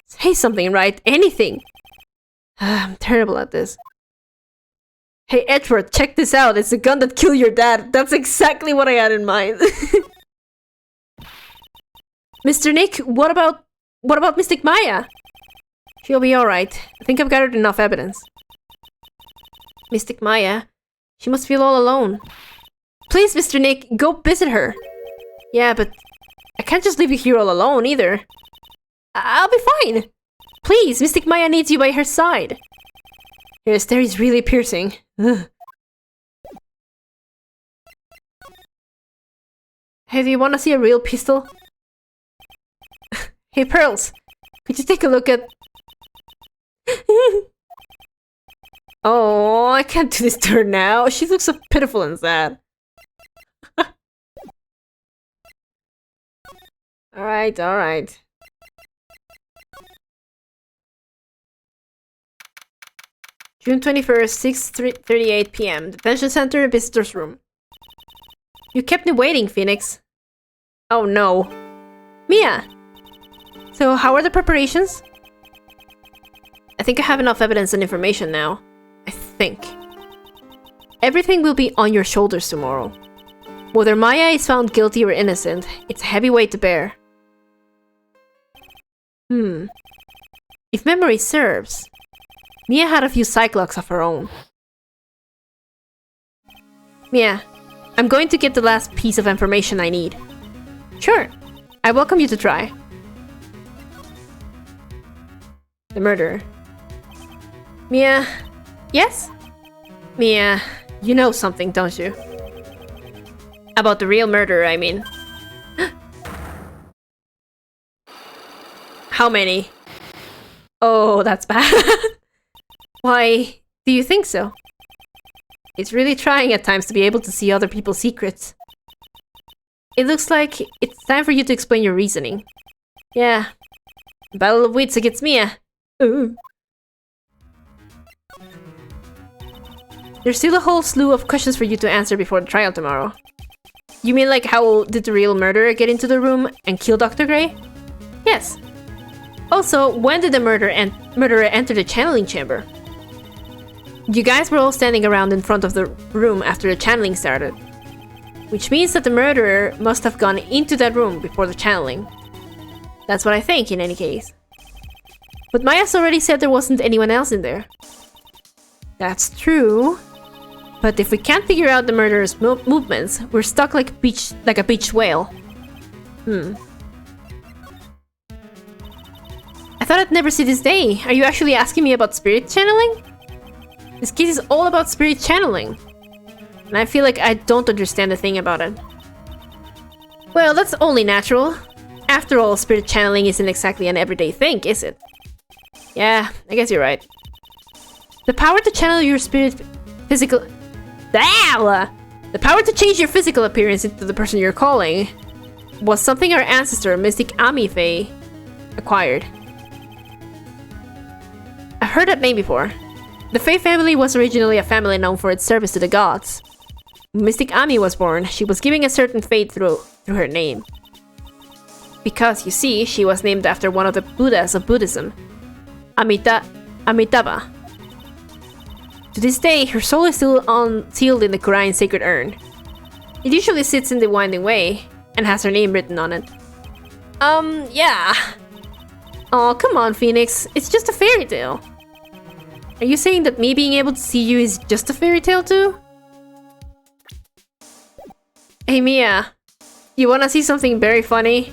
Say something, right? Anything! I'm terrible at this. Hey, Edward, check this out. It's the gun that killed your dad. That's exactly what I had in mind. Mr. Nick, what about Mystic Maya? She'll be alright. I think I've gathered enough evidence. Mystic Maya? She must feel all alone. Please, Mr. Nick, go visit her. Yeah, but I can't just leave you here all alone, either. I'll be fine. Please, Mystic Maya needs you by her side. Your stare is really piercing. Ugh. Hey, do you want to see a real pistol? Hey, Pearls, could you take a look at... Oh, I can't do this to her now. She looks so pitiful and sad. Alright. June 21st, 6:38 p.m. Detention Center, Visitor's Room. You kept me waiting, Phoenix. Oh no. Mia! So, how are the preparations? I think I have enough evidence and information now. I think. Everything will be on your shoulders tomorrow. Whether Maya is found guilty or innocent, it's a heavy weight to bear. If memory serves, Mia had a few Psyche-Locks of her own. Mia, I'm going to get the last piece of information I need. Sure, I welcome you to try. The murderer. Mia, yes? Mia, you know something, don't you? About the real murderer, I mean. How many? Oh, that's bad. Why do you think so? It's really trying at times to be able to see other people's secrets. It looks like it's time for you to explain your reasoning. Yeah. Battle of wits against Mia. Ooh. There's still a whole slew of questions for you to answer before the trial tomorrow. You mean like how did the real murderer get into the room and kill Dr. Gray? Yes. Also, when did the murderer enter the channeling chamber? You guys were all standing around in front of the room after the channeling started. Which means that the murderer must have gone into that room before the channeling. That's what I think, in any case. But Maya's already said there wasn't anyone else in there. That's true. But if we can't figure out the murderer's movements, we're stuck like a beached whale. I thought I'd never see this day. Are you actually asking me about spirit channeling? This case is all about spirit channeling. And I feel like I don't understand a thing about it. Well, that's only natural. After all, spirit channeling isn't exactly an everyday thing, is it? Yeah, I guess you're right. The power to channel your the power to change your physical appearance into the person you're calling was something our ancestor, Mystic Ami Fae, acquired. I've heard that name before. The Fae family was originally a family known for its service to the gods. When Mystic Ami was born, she was giving a certain fate through her name. Because, you see, she was named after one of the Buddhas of Buddhism, Amitabha. To this day, her soul is still sealed in the Kurain sacred urn. It usually sits in the Winding Way, and has her name written on it. Yeah. Oh, come on, Phoenix. It's just a fairy tale. Are you saying that me being able to see you is just a fairy tale too? Hey Mia, you wanna see something very funny?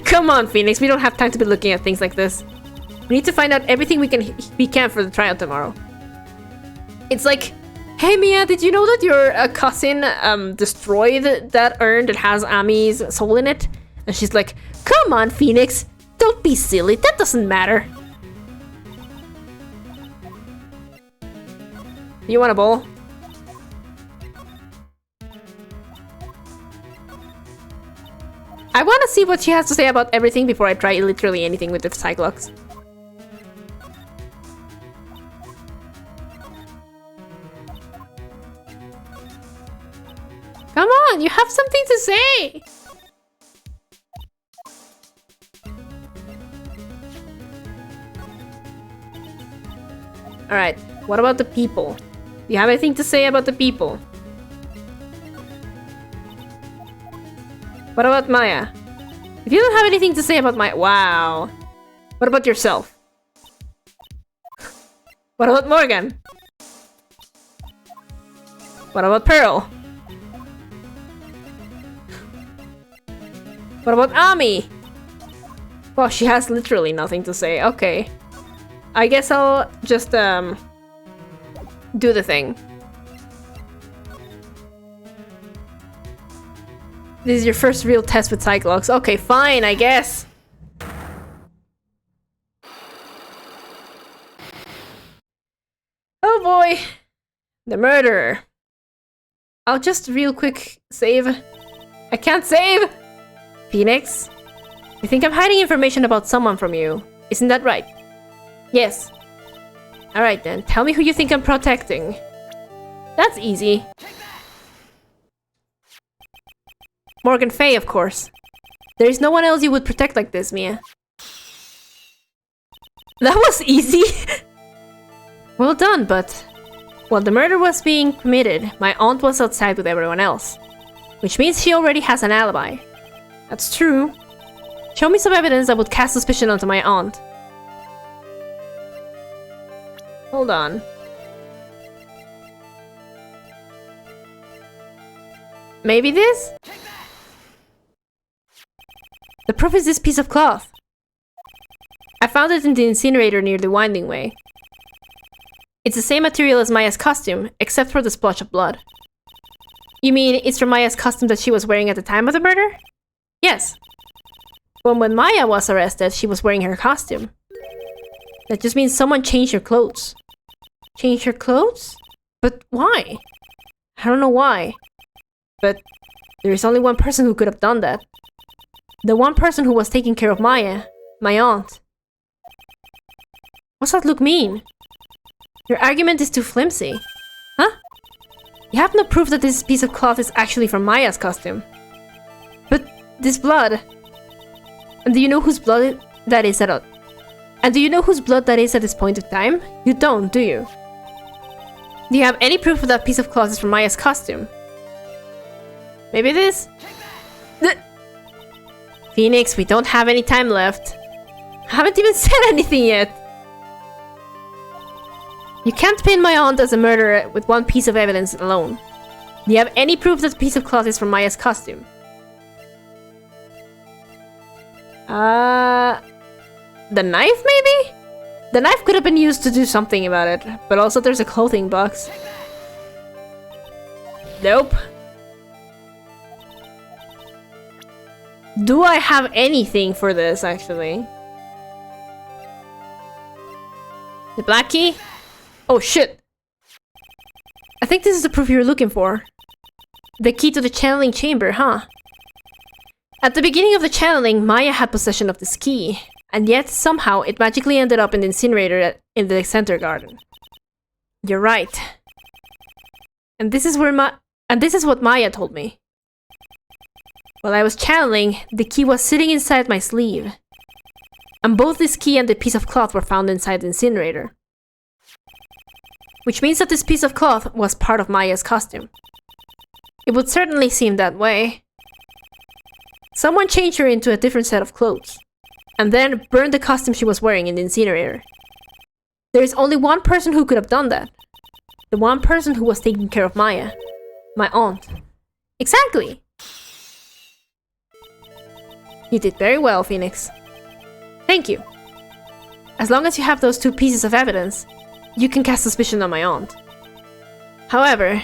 Come on, Phoenix, we don't have time to be looking at things like this. We need to find out everything we can for the trial tomorrow. It's like, hey Mia, did you know that your cousin destroyed that urn that has Ami's soul in it? And she's like, come on, Phoenix, don't be silly, that doesn't matter. You want a bowl? I want to see what she has to say about everything before I try literally anything with the Psyche-Locks. Come on, you have something to say! Alright, what about the people? Do you have anything to say about the people? What about Maya? If you don't have anything to say about Maya... Wow. What about yourself? What about Morgan? What about Pearl? What about Ami? Well, she has literally nothing to say. Okay. I guess I'll just, do the thing. This is your first real test with Psyche-Locks. Okay, fine, I guess. Oh boy. The murderer. I'll just real quick save. I can't save! Phoenix? You think I'm hiding information about someone from you, isn't that right? Yes. Alright then, tell me who you think I'm protecting. That's easy. Morgan Fay, of course. There is no one else you would protect like this, Mia. That was easy! Well done, but... while the murder was being committed, my aunt was outside with everyone else. Which means she already has an alibi. That's true. Show me some evidence that would cast suspicion onto my aunt. Hold on. Maybe this? The proof is this piece of cloth. I found it in the incinerator near the winding way. It's the same material as Maya's costume, except for the splotch of blood. You mean it's from Maya's costume that she was wearing at the time of the murder? Yes. But when Maya was arrested, she was wearing her costume. That just means someone changed her clothes. Changed her clothes? But why? I don't know why. But there is only one person who could have done that. The one person who was taking care of Maya, my aunt. What's that look mean? Your argument is too flimsy. Huh? You have no proof that this piece of cloth is actually from Maya's costume. But this blood... And do you know whose blood that is at this point of time? You don't, do you? Do you have any proof that piece of cloth is from Maya's costume? Maybe this? Phoenix, we don't have any time left. I haven't even said anything yet. You can't pin my aunt as a murderer with one piece of evidence alone. Do you have any proof that the piece of cloth is from Maya's costume? The knife, maybe? The knife could have been used to do something about it, but also there's a clothing box. Nope. Do I have anything for this, actually? The black key? Oh shit! I think this is the proof you're looking for. The key to the channeling chamber, huh? At the beginning of the channeling, Maya had possession of this key, and yet somehow it magically ended up in the incinerator in the center garden. You're right. And this is what Maya told me. While I was channeling, the key was sitting inside my sleeve. And both this key and the piece of cloth were found inside the incinerator. Which means that this piece of cloth was part of Maya's costume. It would certainly seem that way. Someone changed her into a different set of clothes, and then burned the costume she was wearing in the incinerator. There is only one person who could have done that. The one person who was taking care of Maya. My aunt. Exactly! You did very well, Phoenix. Thank you. As long as you have those two pieces of evidence, you can cast suspicion on my aunt. However,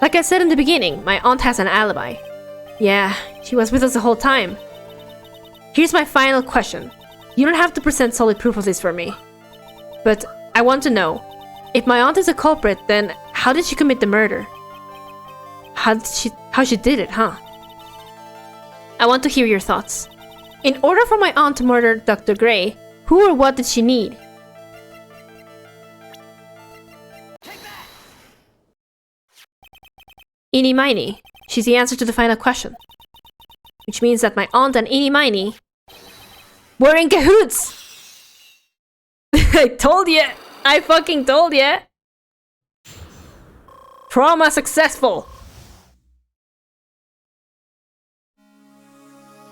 like I said in the beginning, my aunt has an alibi. Yeah, she was with us the whole time. Here's my final question. You don't have to present solid proof of this for me. But I want to know, if my aunt is a culprit, then how did she commit the murder? How she did it, huh? I want to hear your thoughts. In order for my aunt to murder Dr. Gray, who or what did she need? Miney. She's the answer to the final question. Which means that my aunt and Miney were in cahoots! I told ya! I fucking told ya! Trauma successful!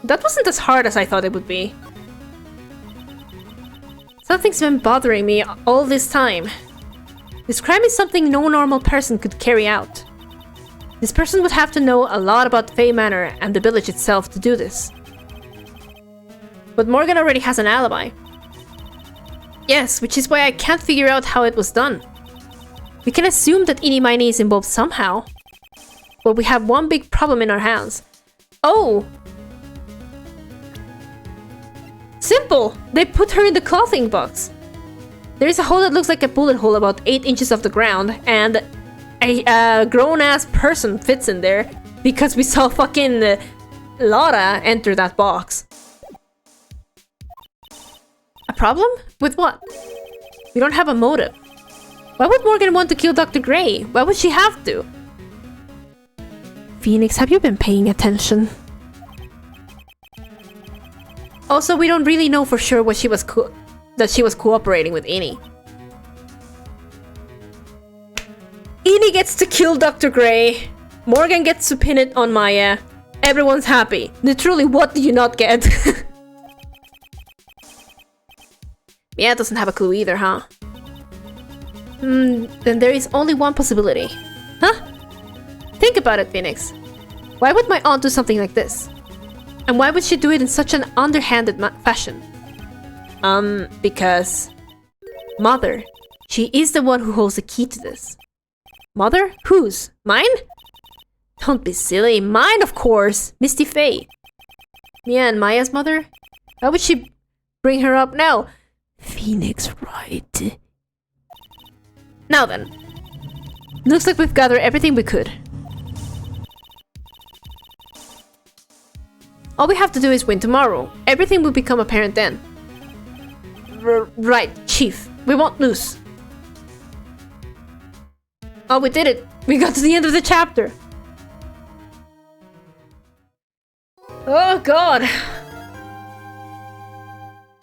That wasn't as hard as I thought it would be. Something's been bothering me all this time. This crime is something no normal person could carry out. This person would have to know a lot about Fey Manor and the village itself to do this. But Morgan already has an alibi. Yes, which is why I can't figure out how it was done. We can assume that Miney is involved somehow. But we have one big problem in our hands. Oh! Simple! They put her in the clothing box. There is a hole that looks like a bullet hole about 8 inches off the ground, and a grown-ass person fits in there because we saw fucking Lotta enter that box. A problem? With what? We don't have a motive. Why would Morgan want to kill Dr. Gray? Why would she have to? Phoenix, have you been paying attention? Also, we don't really know for sure what that she was cooperating with Innie. Innie gets to kill Dr. Gray. Morgan gets to pin it on Maya. Everyone's happy. Literally, what do you not get? Mia doesn't have a clue either, huh? Then there is only one possibility. Huh? Think about it, Phoenix. Why would my aunt do something like this? And why would she do it in such an underhanded fashion? Because... Mother. She is the one who holds the key to this. Mother? Whose? Mine? Don't be silly. Mine, of course. Misty Faye. Mia and Maya's mother? Why would she bring her up now? Phoenix, right. Now then. Looks like we've gathered everything we could. All we have to do is win tomorrow. Everything will become apparent then. Right, Chief. We won't lose. Oh, we did it. We got to the end of the chapter. Oh, God.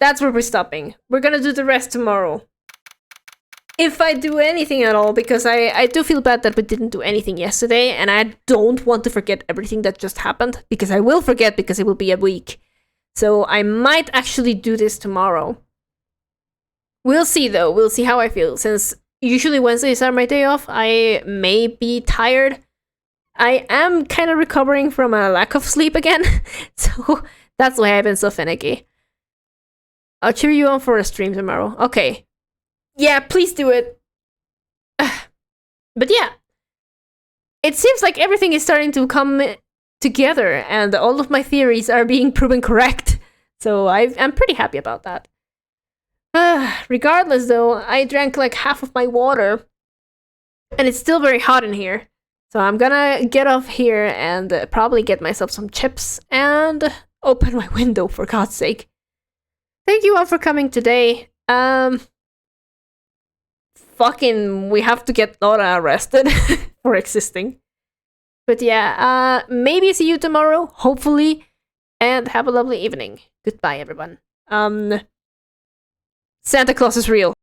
That's where we're stopping. We're gonna do the rest tomorrow. If I do anything at all, because I do feel bad that we didn't do anything yesterday, and I don't want to forget everything that just happened, because I will forget because it will be a week. So I might actually do this tomorrow. We'll see though, we'll see how I feel, since usually Wednesdays are my day off. I may be tired. I am kind of recovering from a lack of sleep again, so that's why I've been so finicky. I'll cheer you on for a stream tomorrow. Okay. Yeah, please do it. But yeah. It seems like everything is starting to come together and all of my theories are being proven correct. So I'm pretty happy about that. Regardless though, I drank like half of my water. And it's still very hot in here. So I'm gonna get off here and probably get myself some chips and open my window for God's sake. Thank you all for coming today. Fucking, we have to get Lotta arrested for existing. But yeah, maybe see you tomorrow, hopefully. And have a lovely evening. Goodbye, everyone. Santa Claus is real.